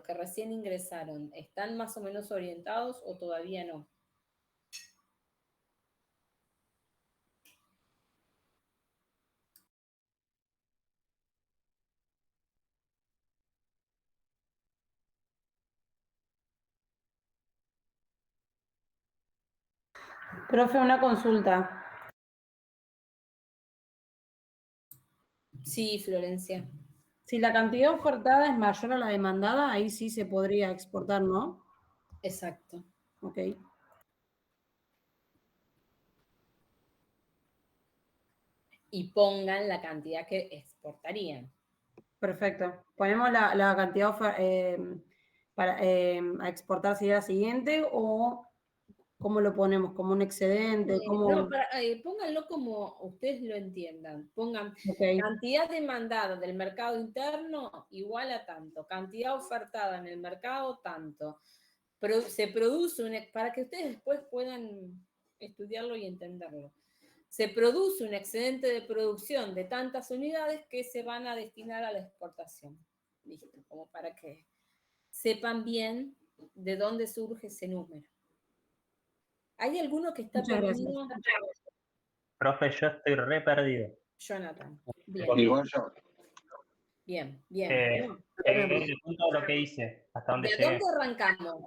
que recién ingresaron. ¿Están más o menos orientados o todavía no? Profe, una consulta. Sí, Florencia. Si la cantidad ofertada es mayor a la demandada, ahí sí se podría exportar, ¿no? Exacto. Ok. Y pongan la cantidad que exportarían. Perfecto. Ponemos la cantidad a exportar sería la siguiente o ¿cómo lo ponemos? ¿Como un excedente? No, pónganlo como ustedes lo entiendan. Pongan Okay. cantidad demandada del mercado interno igual a tanto, cantidad ofertada en el mercado tanto. Se produce para que ustedes después puedan estudiarlo y entenderlo. Se produce un excedente de producción de tantas unidades que se van a destinar a la exportación. Listo, como para que sepan bien de dónde surge ese número. ¿Hay alguno que está Muchas gracias. perdido? Profe, yo estoy re perdido. Jonathan. Bien, Igual yo. bien, bien. El punto de lo que hice, hasta dónde ¿De llegué. dónde arrancamos?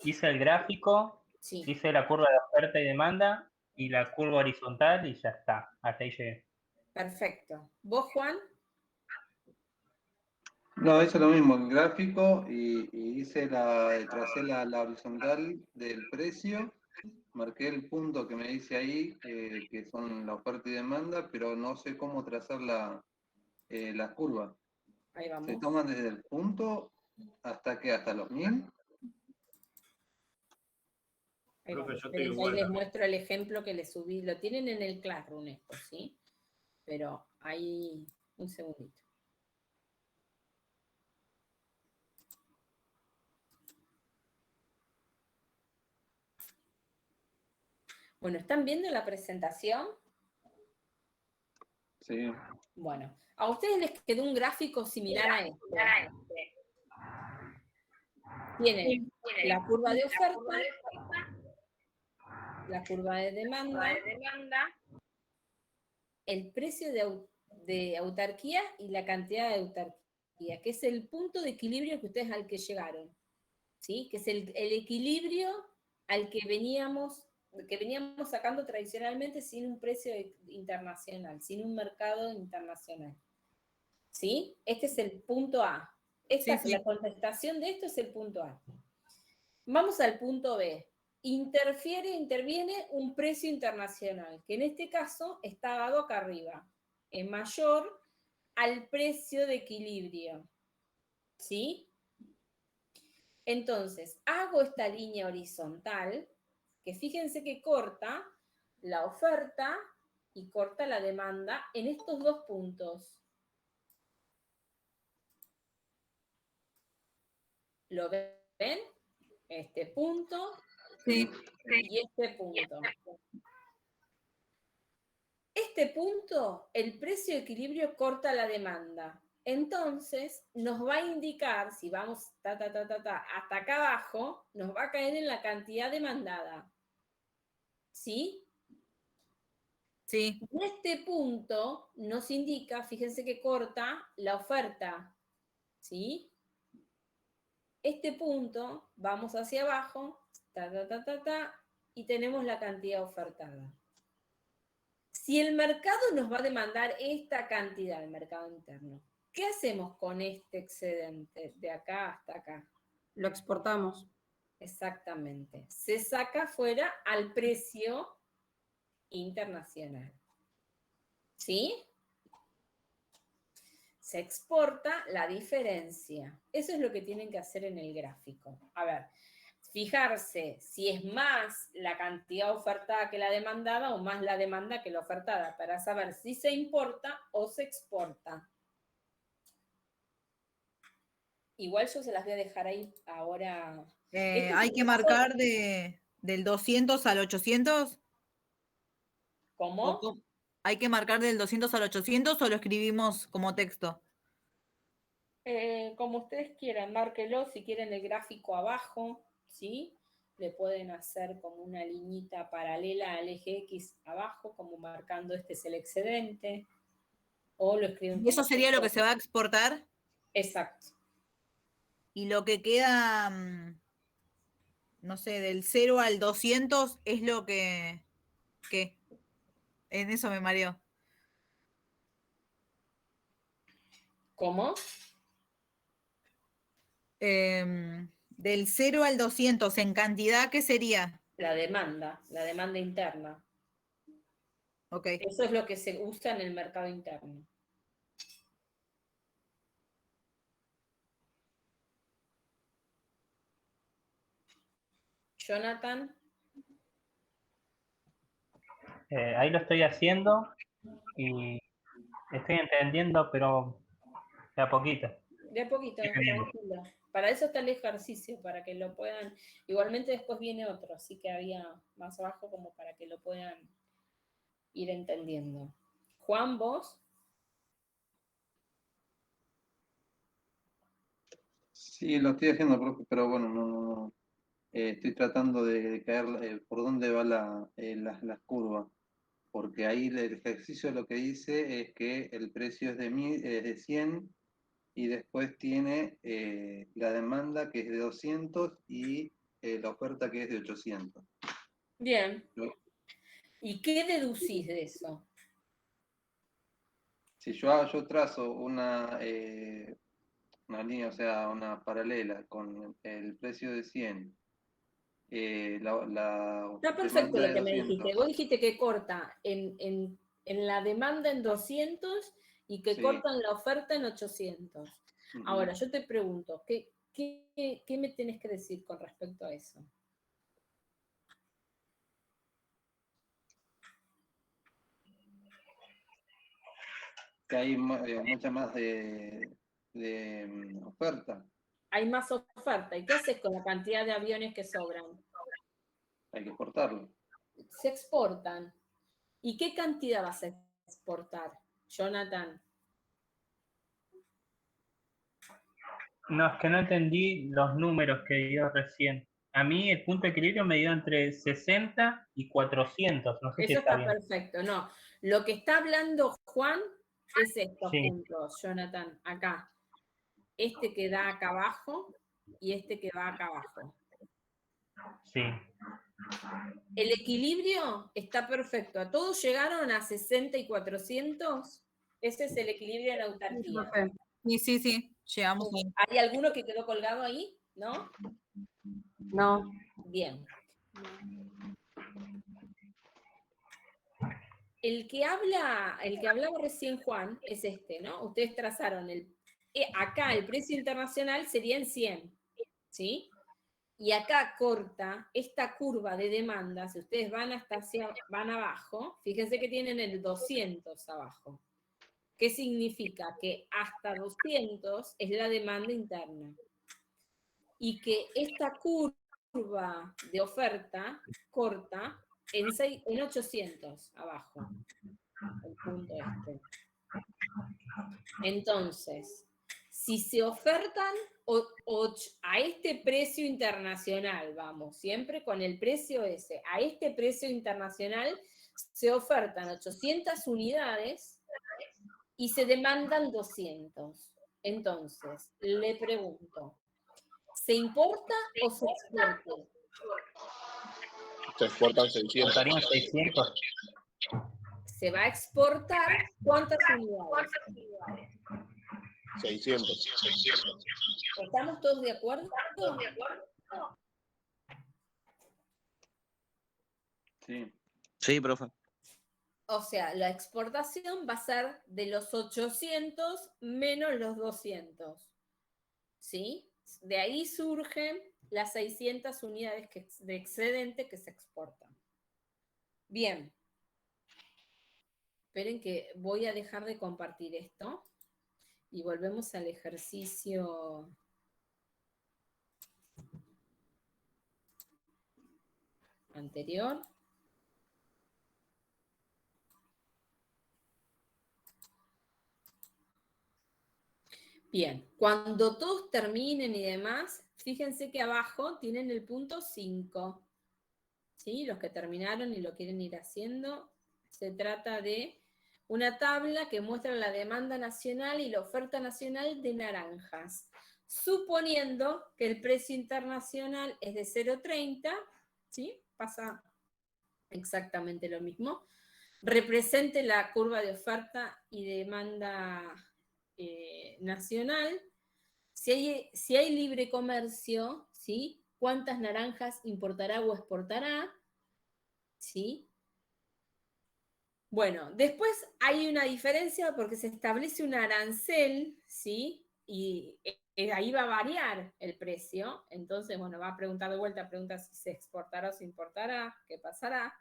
Hice el gráfico, Sí, hice la curva de oferta y demanda y la curva horizontal y ya está. Hasta ahí llegué. perfecto. ¿Vos, Juan? No, hice lo mismo, el gráfico y tracé la horizontal del precio, marqué el punto que me dice ahí, que son la oferta y demanda, pero no sé cómo trazar la curva. Ahí vamos. ¿Se toman desde el punto hasta qué? ¿Hasta los 1000? Ahí, Profe, vamos. yo estoy Ahí igual. les muestro el ejemplo que les subí. Lo tienen en el Classroom esto, ¿sí? Pero ahí, un segundito. Bueno, ¿están viendo la presentación? Sí. Bueno, a ustedes les quedó un gráfico similar a este. Tienen la curva de oferta, la curva de demanda, el precio de autarquía y la cantidad de autarquía, que es el punto de equilibrio que ustedes al que llegaron, ¿sí? Que es el equilibrio al que veníamos sacando tradicionalmente sin un precio internacional, sin un mercado internacional. ¿Sí? Este es el punto A. Sí. La contestación de esto es el punto A. Vamos al punto B. interviene un precio internacional, que en este caso está dado acá arriba, es mayor al precio de equilibrio, ¿sí? Entonces, hago esta línea horizontal, que fíjense que corta la oferta y corta la demanda en estos dos puntos. ¿Lo ven? Este punto Sí. y este punto. Este punto, el precio de equilibrio corta la demanda. Entonces, nos va a indicar, si vamos hasta acá abajo, nos va a caer en la cantidad demandada. ¿Sí? Sí. Y este punto nos indica, fíjense que corta la oferta. ¿Sí? Este punto, vamos hacia abajo, y tenemos la cantidad ofertada. Si el mercado nos va a demandar esta cantidad, el mercado interno, ¿qué hacemos con este excedente de acá hasta acá? Lo exportamos. Exactamente. Se saca fuera al precio internacional. ¿Sí? Se exporta la diferencia. Eso es lo que tienen que hacer en el gráfico. A ver, fijarse si es más la cantidad ofertada que la demandada o más la demanda que la ofertada, para saber si se importa o se exporta. Igual yo se las voy a dejar ahí ahora. Hay que marcar del 200 al 800. ¿Cómo? ¿Hay que marcar del 200 al 800 o lo escribimos como texto? Como ustedes quieran, márquelo si quieren el gráfico abajo, ¿sí? Le pueden hacer como una liñita paralela al eje X abajo, como marcando este es el excedente. O lo escriben. ¿Y eso sería lo que se va a exportar? Exacto. Y lo que queda, no sé, del 0 al 200 es lo que... ¿Qué? En eso me mareo. ¿Cómo? Del 0 al 200, ¿en cantidad qué sería? La demanda interna. Ok. Eso es lo que se usa en el mercado interno. Jonathan. Ahí lo estoy haciendo y estoy entendiendo, pero de a poquito. De a poquito, tranquilo. Para eso está el ejercicio, para que lo puedan. Igualmente después viene otro, así que había más abajo como para que lo puedan ir entendiendo. Juan, vos. Sí, lo estoy haciendo, profe, pero bueno, no. Estoy tratando de caer por dónde va las curvas, porque ahí el ejercicio lo que dice es que el precio es de 100 y después tiene la demanda que es de 200 y la oferta que es de 800. Bien. Yo- ¿Y qué deducís de eso? Si yo trazo una línea, o sea, una paralela con el precio de 100, la Está perfecto demanda lo de que me 200. dijiste. Vos dijiste que corta en la demanda en 200 y que Sí. cortan la oferta en 800. Ujú. Ahora, yo te pregunto, ¿qué me tenés que decir con respecto a eso? Que hay mucha más oferta. Hay más oferta. ¿Y qué haces con la cantidad de aviones que sobran? Hay que exportarlo. Se exportan. ¿Y qué cantidad vas a exportar, Jonathan? No, es que no entendí los números que dio recién. A mí el punto de equilibrio me dio entre 60 y 400. No sé si Eso está está bien. perfecto. No, lo que está hablando Juan es estos Sí. puntos, Jonathan, acá. Este que da acá abajo y este que va acá abajo. Sí. El equilibrio está perfecto. ¿A todos llegaron a 60 y 400? Ese es el equilibrio de autarquía. Sí, llegamos ahí. ¿Hay alguno que quedó colgado ahí? ¿No? No. Bien. El que hablaba recién Juan es este, ¿no? Ustedes trazaron acá el precio internacional sería en 100, ¿sí? Y acá corta esta curva de demanda, si ustedes van abajo, fíjense que tienen el 200 abajo. ¿Qué significa? Que hasta 200 es la demanda interna. Y que esta curva de oferta corta en 800 abajo, el punto este. Entonces, si se ofertan a este precio internacional, vamos, siempre con el precio ese, a este precio internacional se ofertan 800 unidades y se demandan 200. Entonces, le pregunto, ¿se importa o se exporta? Se exportan 600. Faltarían 600. Se va a exportar ¿cuántas unidades? 600. ¿Estamos todos de acuerdo? Sí. Sí, profe. O sea, la exportación va a ser de los 800 menos los 200. ¿Sí? De ahí surgen las 600 unidades de excedente que se exportan. Bien. Esperen que voy a dejar de compartir esto y volvemos al ejercicio anterior. Bien, cuando todos terminen y demás, fíjense que abajo tienen el punto 5. ¿Sí? Los que terminaron y lo quieren ir haciendo, se trata de una tabla que muestra la demanda nacional y la oferta nacional de naranjas, suponiendo que el precio internacional es de 0,30, ¿sí? Pasa exactamente lo mismo, represente la curva de oferta y demanda nacional. Si hay libre comercio, ¿sí? ¿Cuántas naranjas importará o exportará? ¿Sí? Bueno, después hay una diferencia porque se establece un arancel, ¿sí? Y ahí va a variar el precio. Entonces, bueno, va a preguntar de vuelta, pregunta si se exportará o se importará, qué pasará.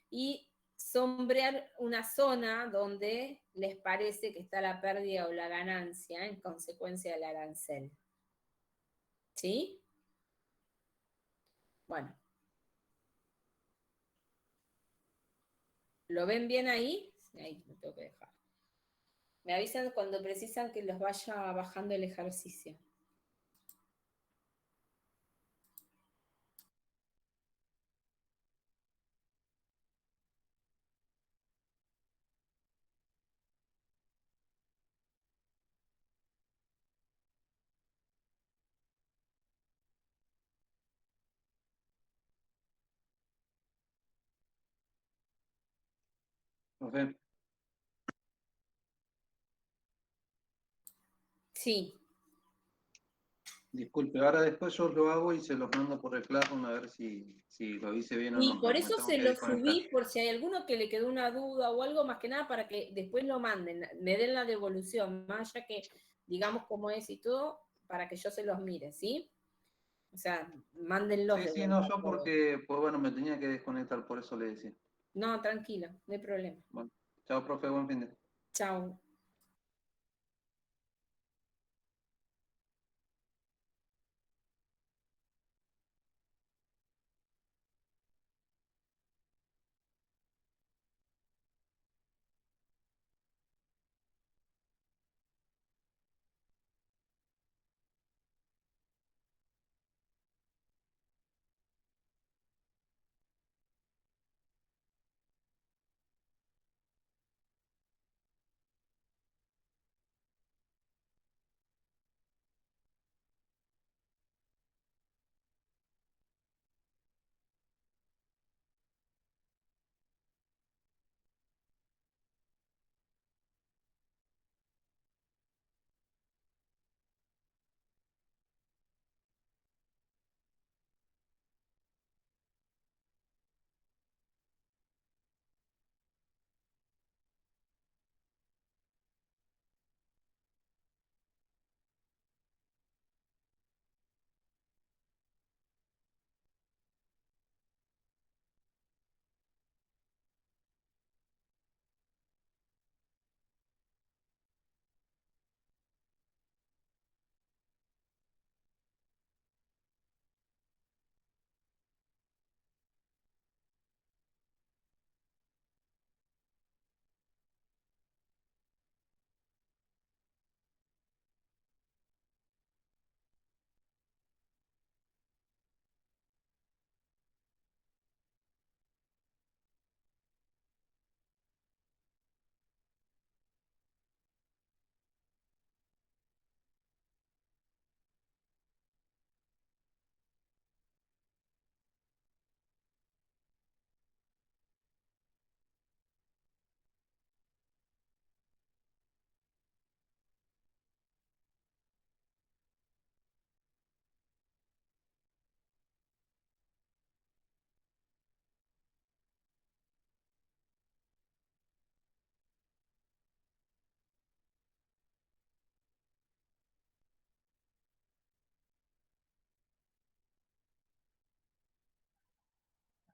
Y sombrear una zona donde les parece que está la pérdida o la ganancia en consecuencia del arancel. ¿Sí? Bueno. ¿Lo ven bien ahí? Ahí me tengo que dejar. Me avisan cuando precisan que los vaya bajando el ejercicio. Profe, Sí. disculpe, ahora después yo lo hago y se lo mando por el Classroom a ver si lo hice bien o Y no. por Me eso tengo se que lo desconectar. subí, por si hay alguno que le quedó una duda o algo, más que nada para que después lo manden, me den la devolución, más allá que digamos cómo es y todo, para que yo se los mire, ¿sí? O sea, mándenlos Sí, de sí, vuelta. no, yo porque, pues bueno, me tenía que desconectar, por eso le decía. No, tranquilo, no hay problema. Bueno, chao, profe, buen fin de. Chao.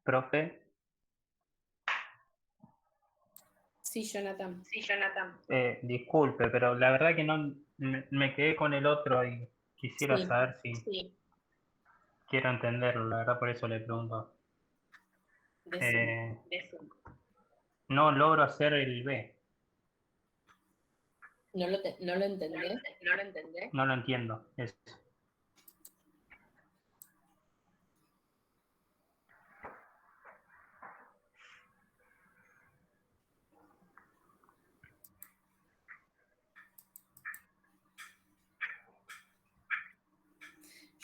Profe, Sí, Jonathan. disculpe, pero la verdad que no me quedé con el otro y quisiera Sí. saber si quiero entenderlo, la verdad por eso le pregunto. Decime. No logro hacer el B, ¿No lo entendés? no lo entiendo.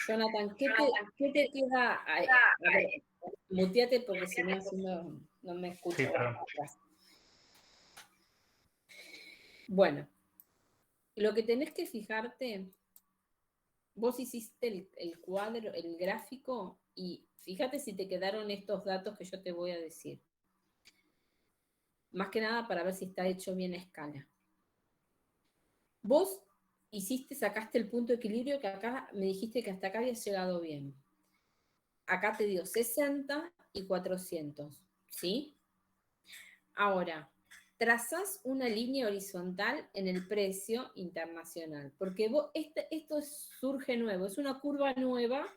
Jonathan, ¿qué te queda? A ver, muteate porque si no, así no me escucho. Sí, perdón. Bueno, lo que tenés que fijarte, vos hiciste el cuadro, el gráfico, y fíjate si te quedaron estos datos que yo te voy a decir. Más que nada para ver si está hecho bien a escala. Vos sacaste el punto de equilibrio que acá me dijiste que hasta acá habías llegado bien. Acá te dio 60 y 400, ¿sí? Ahora, trazás una línea horizontal en el precio internacional, porque esto surge nuevo, es una curva nueva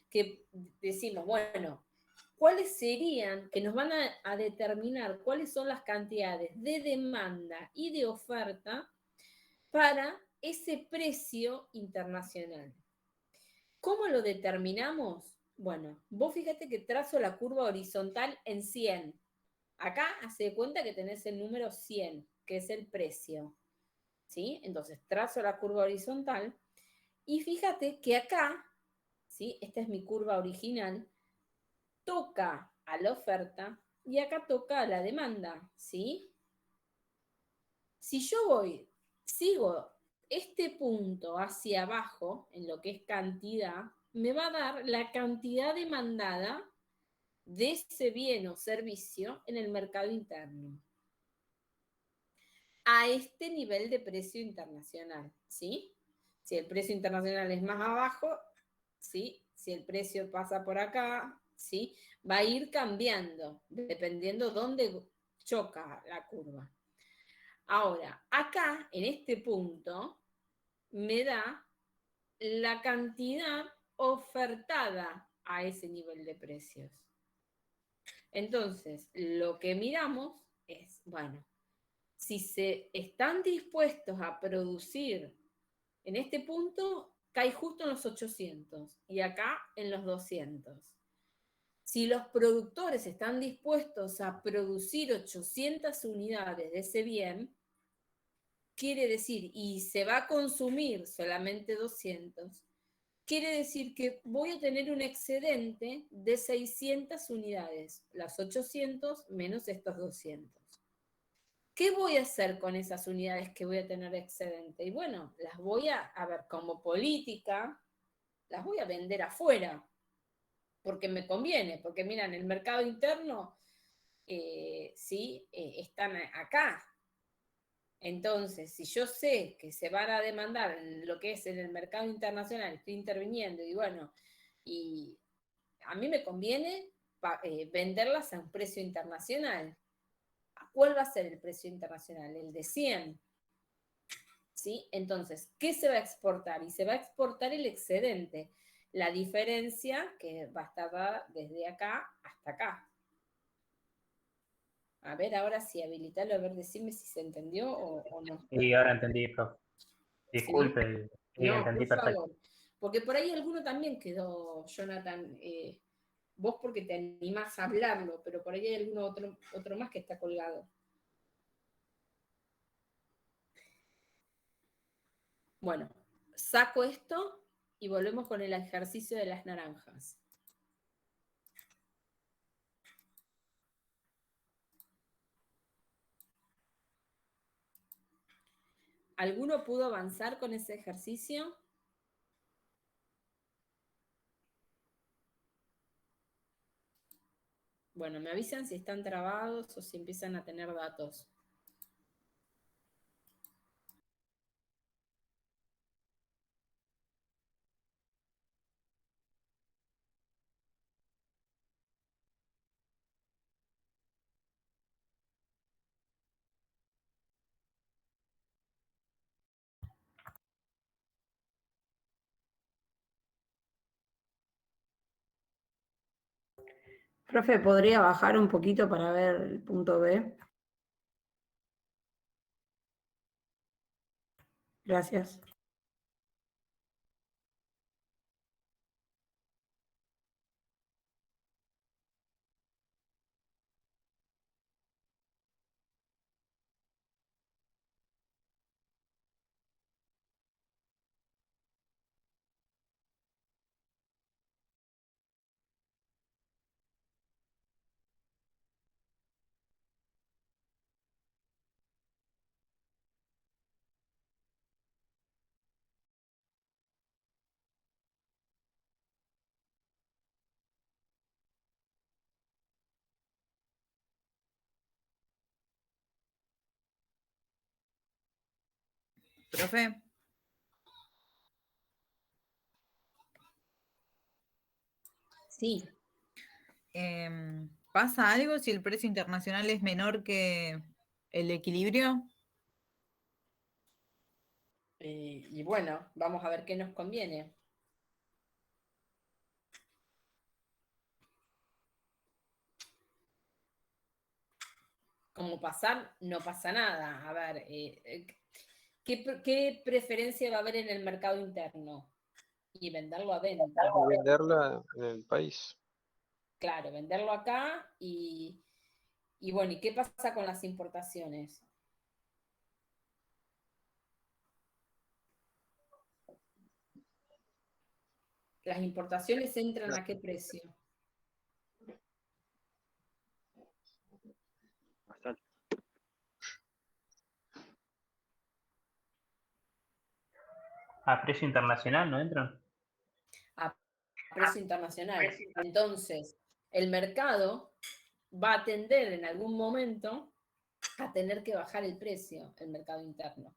que decimos, bueno, ¿cuáles serían, que nos van a determinar cuáles son las cantidades de demanda y de oferta para ese precio internacional? ¿Cómo lo determinamos? Bueno, vos fíjate que trazo la curva horizontal en 100. Acá hace de cuenta que tenés el número 100, que es el precio. ¿Sí? Entonces trazo la curva horizontal y fíjate que acá, ¿sí? Esta es mi curva original, toca a la oferta y acá toca a la demanda. ¿Sí? Si yo sigo este punto hacia abajo, en lo que es cantidad, me va a dar la cantidad demandada de ese bien o servicio en el mercado interno a este nivel de precio internacional, ¿sí? Si el precio internacional es más abajo, ¿sí? Si el precio pasa por acá, ¿sí? Va a ir cambiando, dependiendo dónde choca la curva. Ahora, acá, en este punto, me da la cantidad ofertada a ese nivel de precios. Entonces, lo que miramos es, bueno, si se están dispuestos a producir en este punto, cae justo en los 800 y acá en los 200. Si los productores están dispuestos a producir 800 unidades de ese bien, quiere decir, y se va a consumir solamente 200, quiere decir que voy a tener un excedente de 600 unidades, las 800 menos estos 200. ¿Qué voy a hacer con esas unidades que voy a tener excedente? Y bueno, las voy a ver, como política, las voy a vender afuera, porque me conviene, porque mira, en el mercado interno, están acá. Entonces, si yo sé que se van a demandar en lo que es en el mercado internacional, estoy interviniendo y bueno, y a mí me conviene venderlas a un precio internacional. ¿Cuál va a ser el precio internacional? El de 100. ¿Sí? Entonces, ¿qué se va a exportar? Y se va a exportar el excedente, la diferencia que va a estar dada desde acá hasta acá. A ver, ahora sí, habilitalo, a ver, decime si se entendió o no. Y ahora entendí, profe. Disculpe, sí, No, entendí por perfecto. favor. Porque por ahí alguno también quedó, Jonathan, vos porque te animás a hablarlo, pero por ahí hay alguno otro más que está colgado. Bueno, saco esto y volvemos con el ejercicio de las naranjas. ¿Alguno pudo avanzar con ese ejercicio? Bueno, me avisan si están trabados o si empiezan a tener datos. Profe, ¿podría bajar un poquito para ver el punto B? Gracias. Profe, Sí, ¿pasa algo si el precio internacional es menor que el equilibrio? y bueno, vamos a ver qué nos conviene. Como pasar, no pasa nada. A ver, ¿qué preferencia va a haber en el mercado interno? Y venderlo a venta. Venderla en el país. Claro, venderlo acá y bueno, ¿y qué pasa con las importaciones? ¿Las importaciones entran a qué precio? Más alto. A precio internacional, ¿no entran? A precio internacional. Entonces, el mercado va a tender en algún momento a tener que bajar el precio, el mercado interno.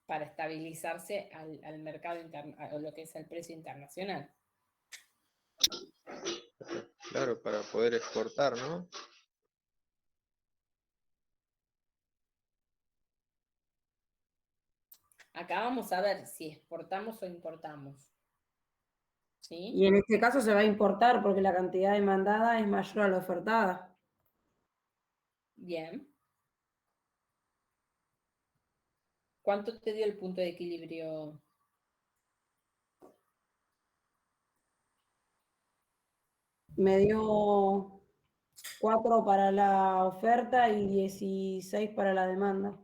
Para estabilizarse al mercado interno, a lo que es el precio internacional. Claro, para poder exportar, ¿no? Acá vamos a ver si exportamos o importamos. ¿Sí? Y en este caso se va a importar porque la cantidad demandada es mayor a la ofertada. Bien. ¿Cuánto te dio el punto de equilibrio? Me dio 4 para la oferta y 16 para la demanda.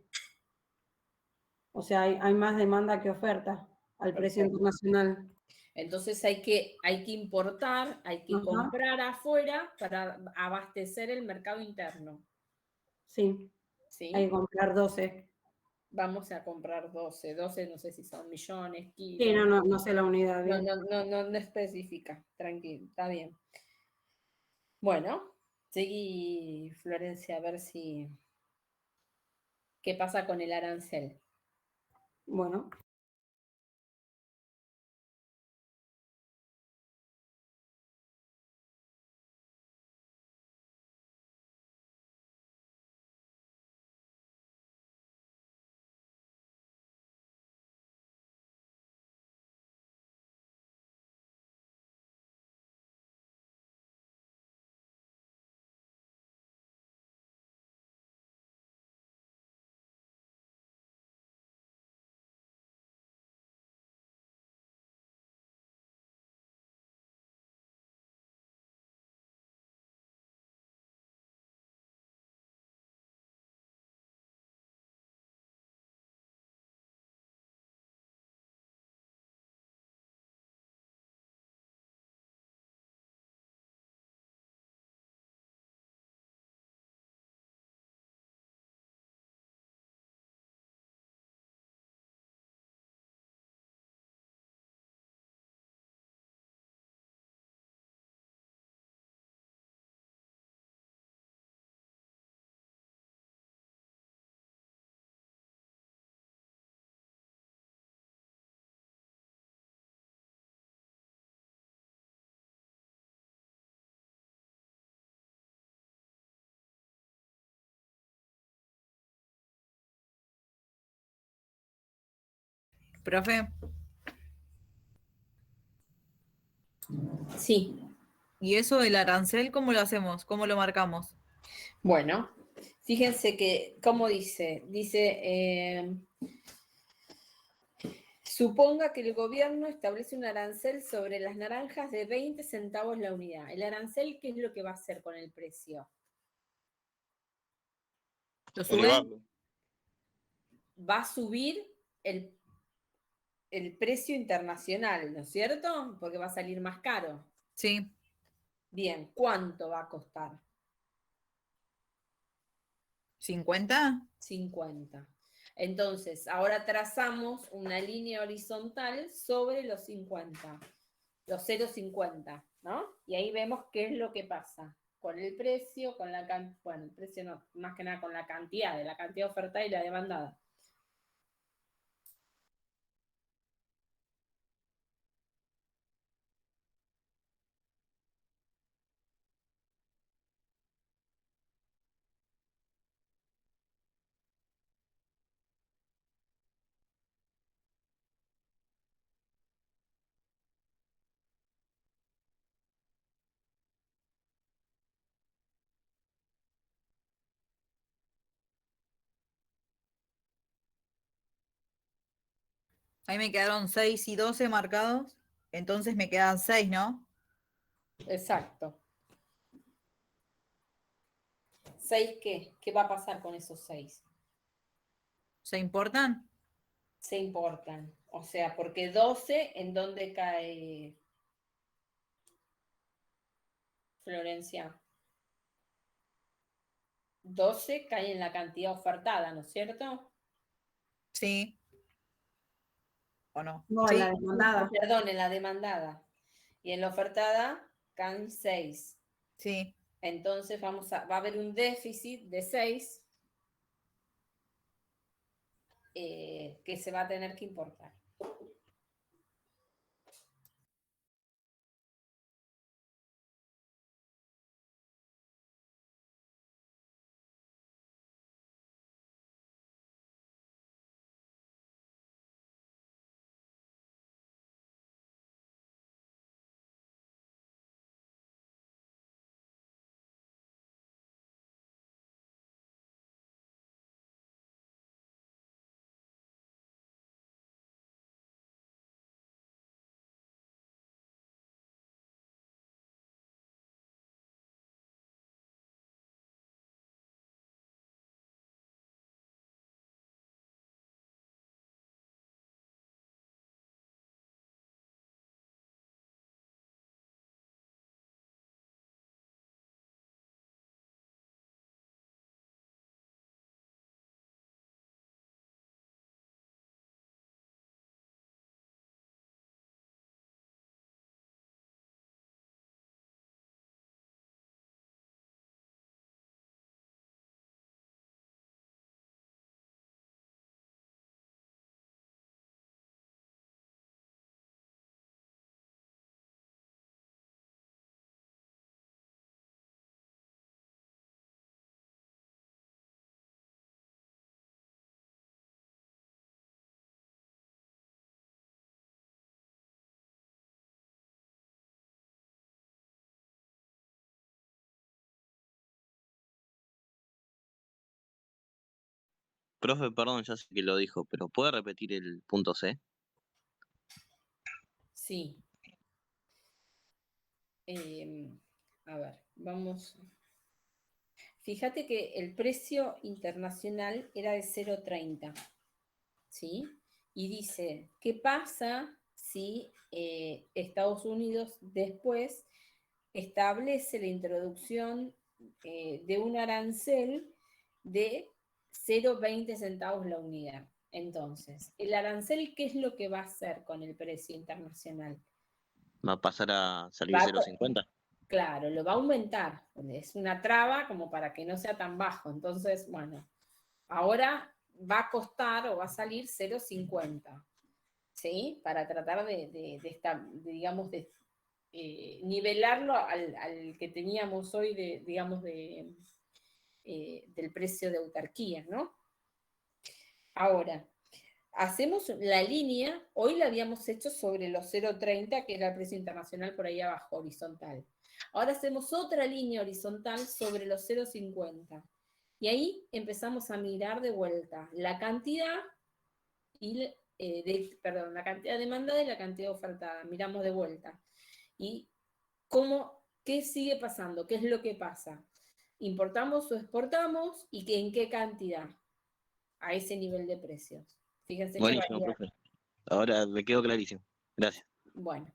O sea, hay más demanda que oferta al precio Perfecto. internacional. Entonces hay que importar, hay que Ajá. comprar afuera para abastecer el mercado interno. Sí, ¿Sí? hay que comprar 12. Vamos a comprar 12. 12 no sé si son millones, kilos. Sí, no sé la unidad bien. No especifica. Tranquilo, está bien. Bueno, seguí, Florencia, a ver si qué pasa con el arancel. Bueno. Profe, Sí, ¿y eso del arancel cómo lo hacemos? ¿Cómo lo marcamos? bueno, fíjense que, ¿cómo dice? Dice, suponga que el gobierno establece un arancel sobre las naranjas de 20 centavos la unidad. ¿El arancel qué es lo que va a hacer con el precio? ¿Lo sube? Elevarlo. Va a subir el precio internacional, ¿no es cierto? Porque va a salir más caro. Sí, Bien, ¿cuánto va a costar? 50. 50. Entonces, ahora trazamos una línea horizontal sobre los 50, los 0,50, ¿no? Y ahí vemos qué es lo que pasa con el precio, con la bueno, el precio no, más que nada con la cantidad, de la cantidad ofertada y la demandada. Ahí me quedaron 6 y 12 marcados. Entonces me quedan 6, ¿no? Exacto. ¿6 qué? ¿Qué va a pasar con esos 6? ¿Se importan? Se importan. O sea, porque 12, ¿en dónde cae Florencia? 12 cae en la cantidad ofertada, ¿no es cierto? Sí. ¿O no? No, en Sí, la demandada. Perdón, en la demandada. Y en la ofertada caen 6. sí. Entonces va a haber un déficit de 6 que se va a tener que importar. Profe, perdón, ya sé que lo dijo, pero ¿puede repetir el punto C? Sí. A ver, vamos. Fíjate que el precio internacional era de 0,30, ¿sí? Y dice, ¿qué pasa si Estados Unidos después establece la introducción de un arancel de 0,20 centavos la unidad? Entonces, ¿el arancel qué es lo que va a hacer con el precio internacional? ¿Va a pasar a salir Va a 0,50? Claro, lo va a aumentar. Es una traba como para que no sea tan bajo. Entonces, bueno, ahora va a costar o va a salir 0,50, ¿sí? Para tratar digamos, de nivelarlo al que teníamos hoy, digamos, del precio de autarquía, ¿no? Ahora, hacemos la línea, hoy la habíamos hecho sobre los 0,30, que era el precio internacional por ahí abajo, horizontal. Ahora hacemos otra línea horizontal sobre los 0,50. Y ahí empezamos a mirar de vuelta la cantidad y la cantidad demandada y la cantidad ofertada. Miramos de vuelta. Y qué sigue pasando, qué es lo que pasa. ¿Importamos o exportamos y en qué cantidad? A ese nivel de precios. Fíjense que Buenísimo, varía. profe. Ahora me quedó clarísimo. Gracias. Bueno.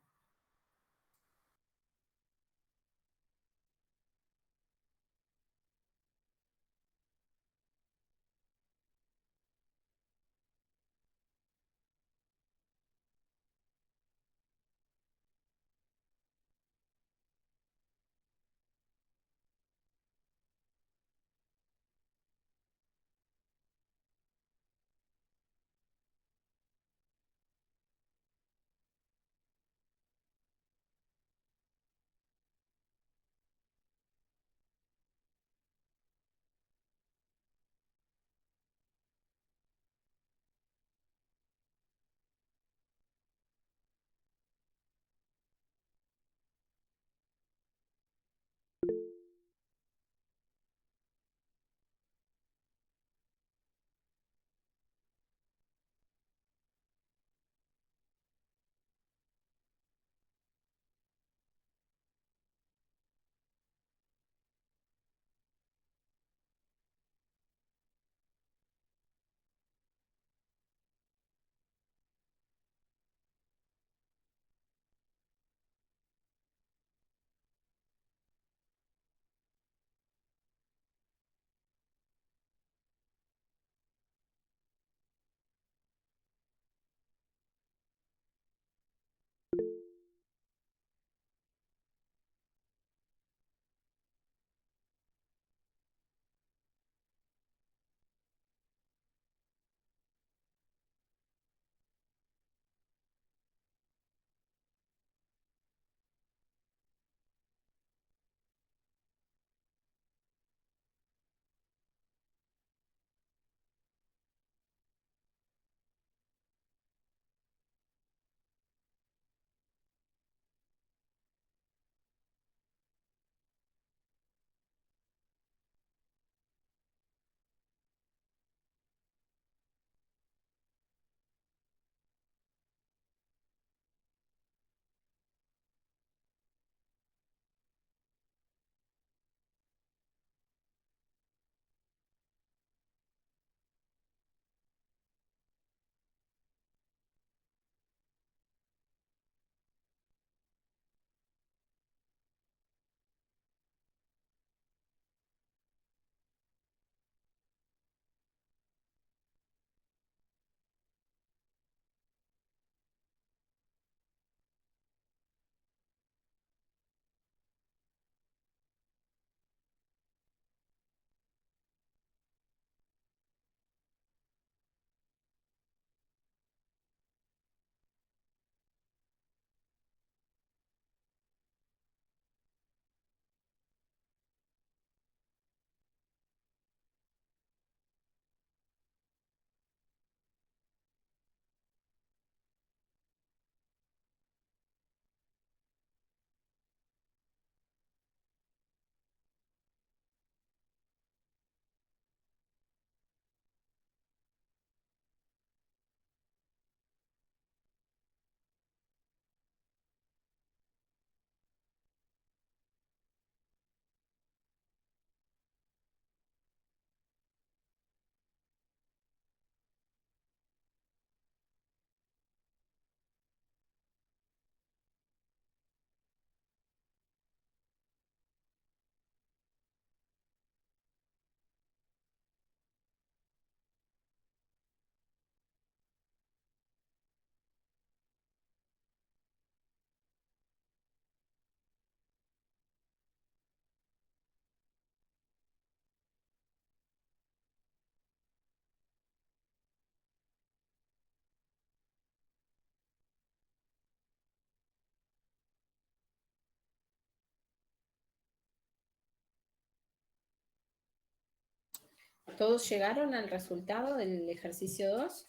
¿Todos llegaron al resultado del ejercicio 2?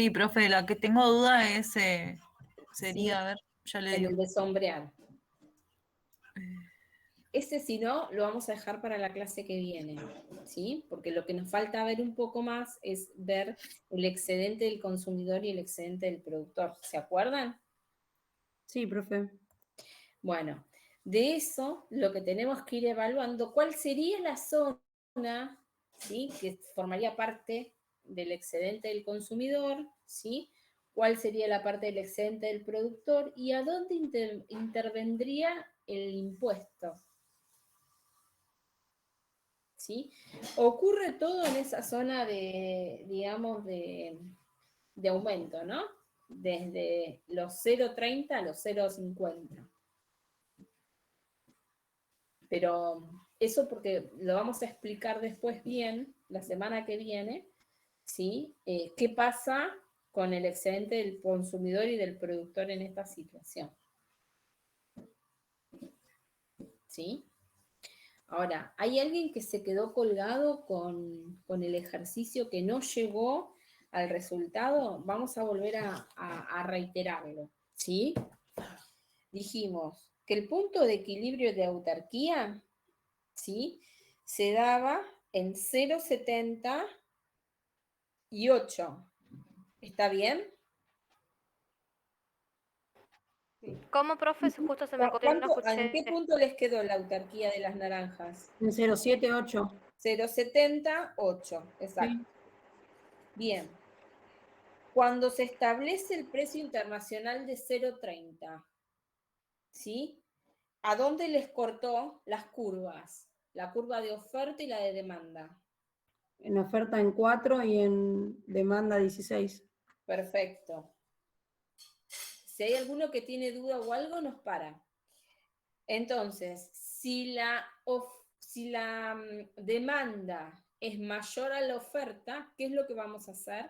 Sí, profe, la que tengo duda es, Sí, sería, a ver, ya le en digo. el de sombrear. Ese, si no, lo vamos a dejar para la clase que viene, ¿sí? Porque lo que nos falta ver un poco más es ver el excedente del consumidor y el excedente del productor. ¿Se acuerdan? Sí, profe. Bueno, de eso lo que tenemos que ir evaluando, ¿cuál sería la zona, ¿sí?, que formaría parte del excedente del consumidor, ¿sí? ¿Cuál sería la parte del excedente del productor y a dónde intervendría el impuesto? ¿Sí? Ocurre todo en esa zona de, digamos, de aumento, ¿no? Desde los 0,30 a los 0,50. Pero eso porque lo vamos a explicar después bien, la semana que viene, ¿sí? ¿Qué pasa con el excedente del consumidor y del productor en esta situación? ¿Sí? Ahora, ¿hay alguien que se quedó colgado con el ejercicio que no llegó al resultado? Vamos a volver a reiterarlo, ¿sí? Dijimos que el punto de equilibrio de autarquía, ¿sí?, se daba en 0,70 y 8. ¿Está bien? ¿Cómo, profe? Justo se me cortó y no ¿En qué escuché. punto les quedó la autarquía de las naranjas? En 078. 0,70, 8, exacto. Sí. Bien. Cuando se establece el precio internacional de 0,30, ¿sí? ¿A dónde les cortó las curvas? La curva de oferta y la de demanda. En oferta en 4 y en demanda 16. Perfecto. Si hay alguno que tiene duda o algo, nos para. Entonces, si la demanda es mayor a la oferta, ¿qué es lo que vamos a hacer?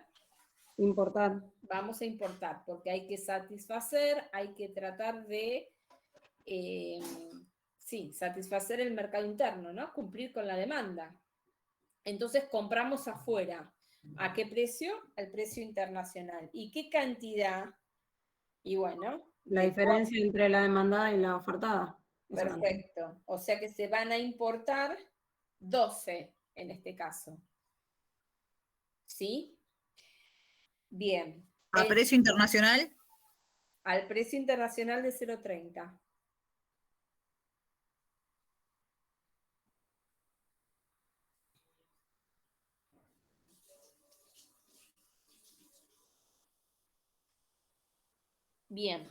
Importar. Vamos a importar, porque hay que satisfacer, hay que tratar de, satisfacer el mercado interno, ¿no? Cumplir con la demanda. Entonces compramos afuera. ¿A qué precio? Al precio internacional. ¿Y qué cantidad? Y bueno. La diferencia entre la demandada y la ofertada. Perfecto. O sea que se van a importar 12 en este caso. ¿Sí? Bien. ¿A precio internacional? Al precio internacional de 0,30. Bien.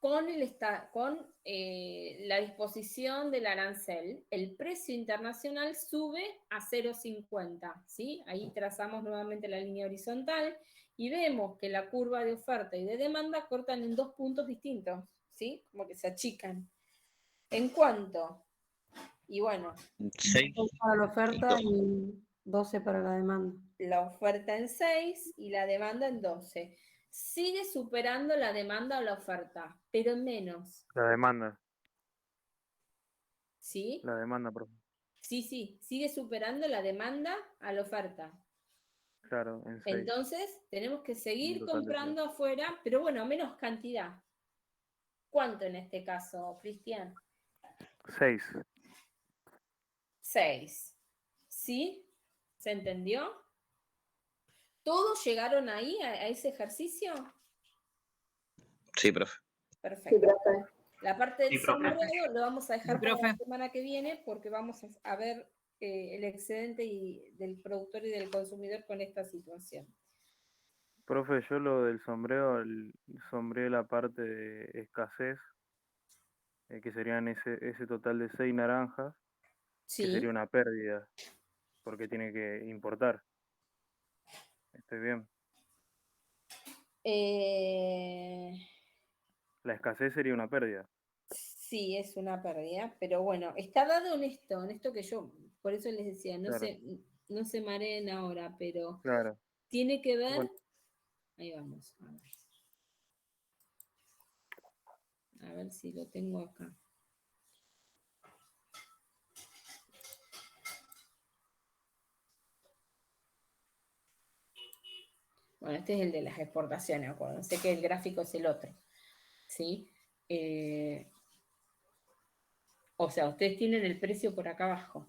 Con la disposición del arancel, el precio internacional sube a 0,50, ¿sí? Ahí trazamos nuevamente la línea horizontal y vemos que la curva de oferta y de demanda cortan en dos puntos distintos, ¿sí? Como que se achican. ¿En cuánto? Y bueno. 6 para la oferta y 12 para la demanda. La oferta en 6 y la demanda en 12. Sigue superando la demanda o la oferta, pero en menos. La demanda. ¿Sí? La demanda, profe. Sí, sigue superando la demanda a la oferta. Claro, en 6. Entonces, tenemos que seguir Total de comprando afuera, pero bueno, menos cantidad. ¿Cuánto en este caso, Cristian? 6. 6. ¿Sí? ¿Se entendió? ¿Todos llegaron ahí a ese ejercicio? Sí, profe. Perfecto. La parte del Sí, profe. sombreado lo vamos a dejar Sí, para profe. la semana que viene porque vamos a ver el excedente del productor y del consumidor con esta situación. Profe, yo lo del sombreo, sombré la parte de escasez, que serían ese total de 6 naranjas, que Sí. sería una pérdida, porque tiene que importar. Estoy bien. La escasez sería una pérdida. Sí, es una pérdida, pero bueno, está dado en esto que yo, por eso les decía, Claro. No se mareen ahora, pero Claro. tiene que ver, Bueno. ahí vamos, a ver si lo tengo acá. Bueno, este es el de las exportaciones, acuérdense que el gráfico es el otro, ¿sí? O sea, ustedes tienen el precio por acá abajo,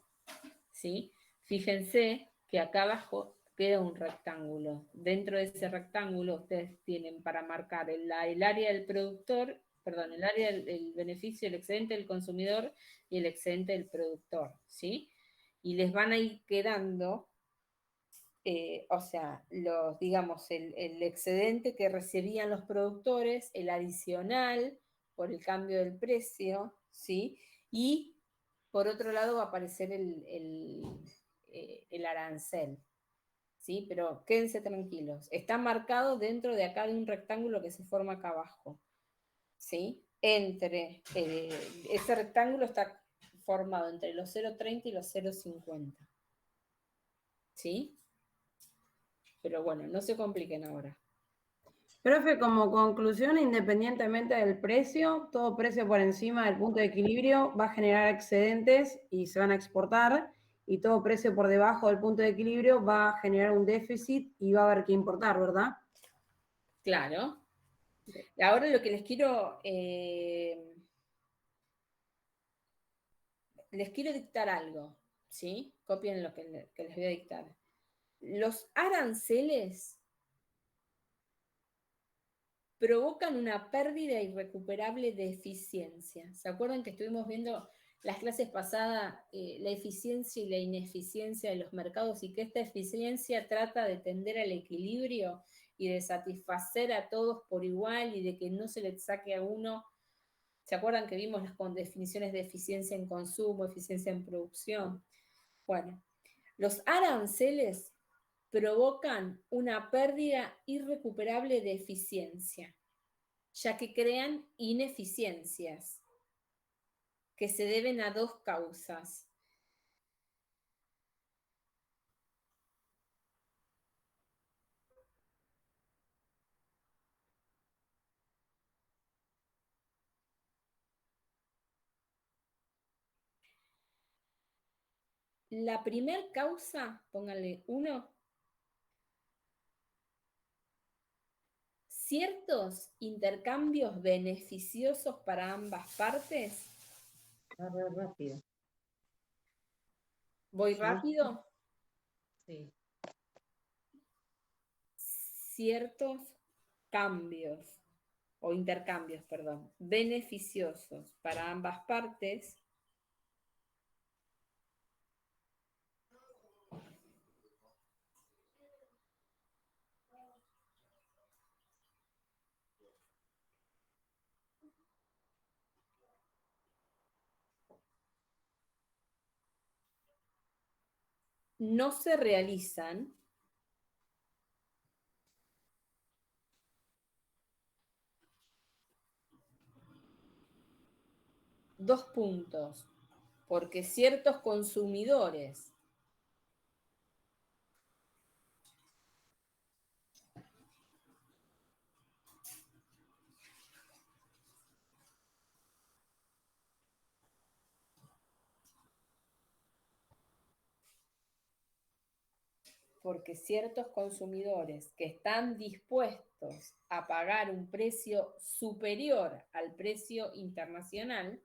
¿sí? Fíjense que acá abajo queda un rectángulo. Dentro de ese rectángulo ustedes tienen para marcar el área del productor, perdón, el área del beneficio, el excedente del consumidor y el excedente del productor, ¿sí? Y les van a ir quedando, o sea, digamos, el excedente que recibían los productores, el adicional por el cambio del precio, ¿sí? Y por otro lado va a aparecer el arancel, ¿sí? Pero quédense tranquilos, está marcado dentro de acá de un rectángulo que se forma acá abajo, ¿sí? Ese rectángulo está formado entre los 0,30 y los 0,50, ¿sí? Pero bueno, no se compliquen ahora. Profe, como conclusión, independientemente del precio, todo precio por encima del punto de equilibrio va a generar excedentes y se van a exportar, y todo precio por debajo del punto de equilibrio va a generar un déficit y va a haber que importar, ¿verdad? Claro. Ahora lo que les quiero dictar algo, ¿sí? Copien lo que les voy a dictar. Los aranceles provocan una pérdida irrecuperable de eficiencia. ¿Se acuerdan que estuvimos viendo las clases pasadas la eficiencia y la ineficiencia de los mercados y que esta eficiencia trata de tender al equilibrio y de satisfacer a todos por igual y de que no se le saque a uno? ¿Se acuerdan que vimos las definiciones de eficiencia en consumo, eficiencia en producción? Bueno, los aranceles provocan una pérdida irrecuperable de eficiencia, ya que crean ineficiencias que se deben a dos causas. La primer causa, pónganle 1, ciertos intercambios beneficiosos para ambas partes. Rápido. ¿Voy rápido? Sí. Ciertos cambios o intercambios, perdón, beneficiosos para ambas partes no se realizan dos puntos, porque ciertos consumidores que están dispuestos a pagar un precio superior al precio internacional,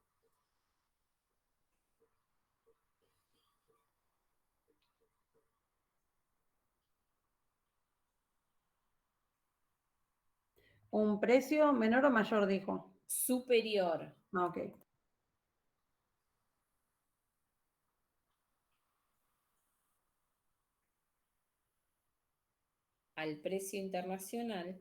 ¿Un precio menor o mayor, dijo? superior Ah, ok. al precio internacional,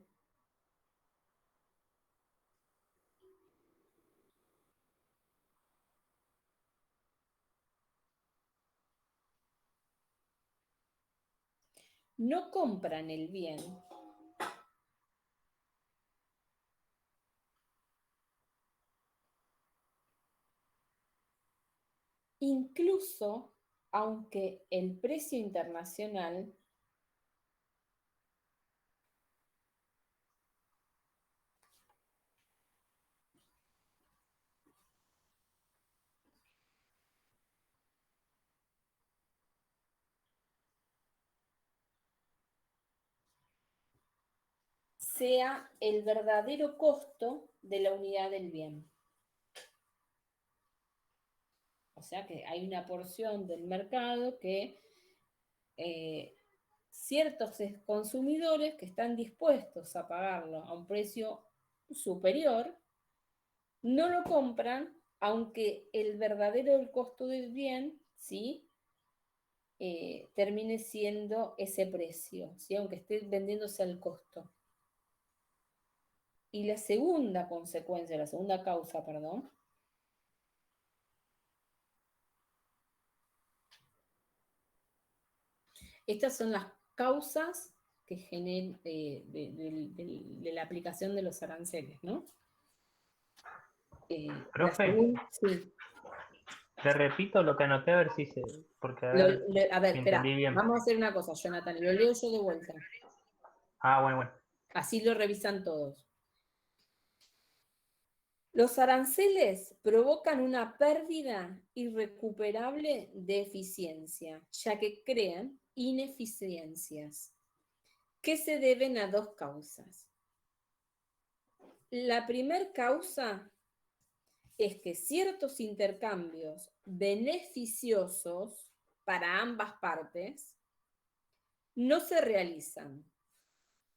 no compran el bien incluso aunque el precio internacional sea el verdadero costo de la unidad del bien. O sea que hay una porción del mercado que ciertos consumidores que están dispuestos a pagarlo a un precio superior, no lo compran, aunque el verdadero costo del bien, ¿sí? Termine siendo ese precio, ¿sí? Aunque esté vendiéndose al costo. Y la segunda consecuencia, la segunda causa, perdón, estas son las causas que generan de la aplicación de los aranceles, ¿no? Profe, sí. le repito lo que anoté a ver si se... Porque A ver, si espera, entendí bien. vamos a hacer una cosa, Jonathan, lo leo yo de vuelta. Ah, bueno. Así lo revisan todos. Los aranceles provocan una pérdida irrecuperable de eficiencia, ya que crean ineficiencias, que se deben a dos causas. La primera causa es que ciertos intercambios beneficiosos para ambas partes no se realizan,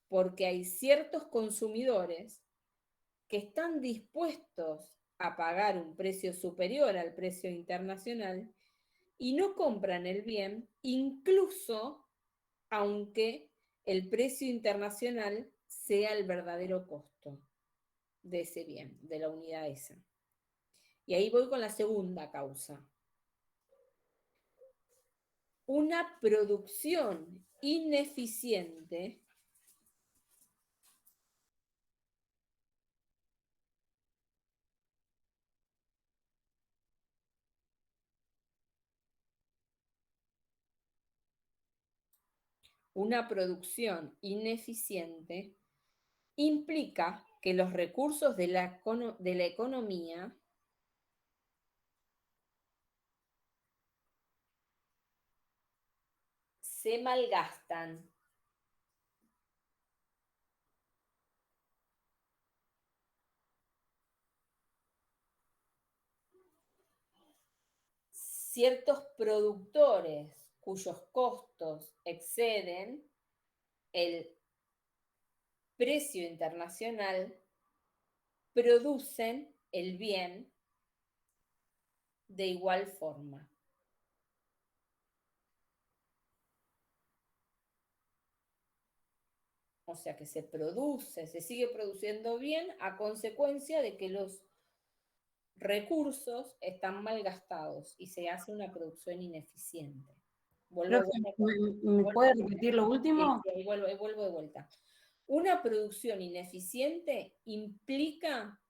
porque hay ciertos consumidores que están dispuestos a pagar un precio superior al precio internacional y no compran el bien, incluso aunque el precio internacional sea el verdadero costo de ese bien, de la unidad esa. Y ahí voy con la segunda causa. Una producción ineficiente implica que los recursos de la economía se malgastan. Ciertos productores cuyos costos exceden el precio internacional producen el bien de igual forma. O sea que se sigue produciendo bien a consecuencia de que los recursos están mal gastados y se hace una producción ineficiente. ¿Me puede repetir lo último? Sí, vuelvo de vuelta. Una producción ineficiente implica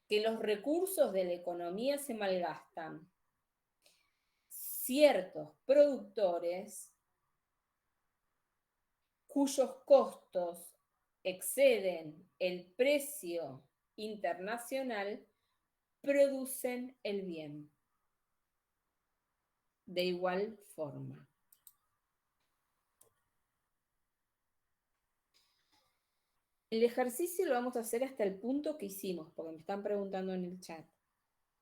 que los recursos de la economía se malgastan. Ciertos productores cuyos costos exceden el precio internacional producen el bien de igual forma. El ejercicio lo vamos a hacer hasta el punto que hicimos, porque me están preguntando en el chat,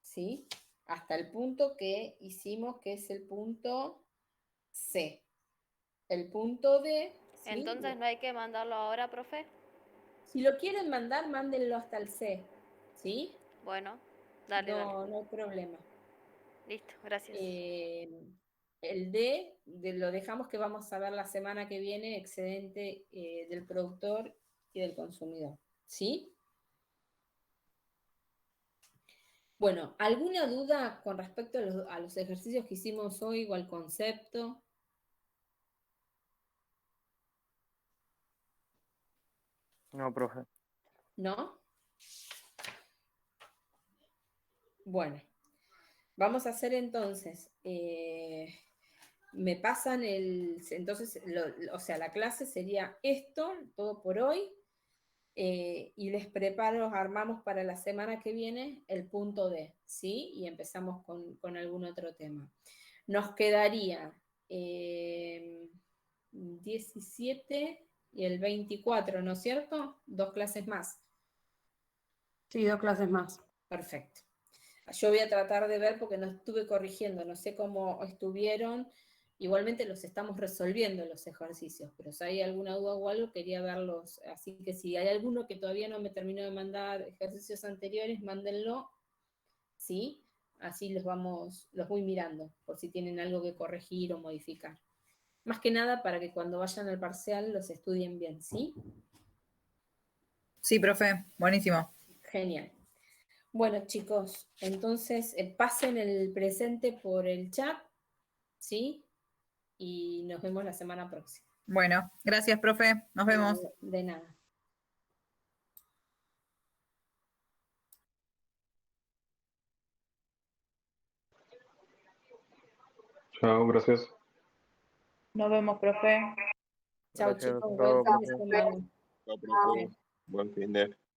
¿sí? Hasta el punto que hicimos, que es el punto C. El punto D, ¿sí? Entonces no hay que mandarlo ahora, profe. Si lo quieren mandar, mándenlo hasta el C, ¿sí? Bueno, dale. No hay problema. Listo, gracias. El D lo dejamos que vamos a ver la semana que viene, excedente del productor y del consumidor, ¿sí? Bueno, ¿alguna duda con respecto a los ejercicios que hicimos hoy o al concepto? No, profe. ¿No? Bueno, vamos a hacer entonces, me pasan entonces, o sea, la clase sería esto, todo por hoy, y les armamos para la semana que viene el punto D, ¿sí? Y empezamos con algún otro tema. Nos quedaría 17 y el 24, ¿no es cierto? 2 clases más. Sí, 2 clases más. Perfecto. Yo voy a tratar de ver porque no estuve corrigiendo, no sé cómo estuvieron. Igualmente los estamos resolviendo los ejercicios, pero si hay alguna duda o algo, quería verlos. Así que si hay alguno que todavía no me terminó de mandar ejercicios anteriores, mándenlo, ¿sí? Así los voy mirando, por si tienen algo que corregir o modificar. Más que nada para que cuando vayan al parcial los estudien bien, ¿sí? Sí, profe, buenísimo. Genial. Bueno, chicos, entonces pasen el presente por el chat, ¿sí? Y nos vemos la semana próxima. Bueno, gracias, profe. Nos vemos. De nada. Chao, gracias. Nos vemos, profe. Chao, Gracias, chicos. chao, Buen fin de profe. semana. Chao, profe. Buen fin de.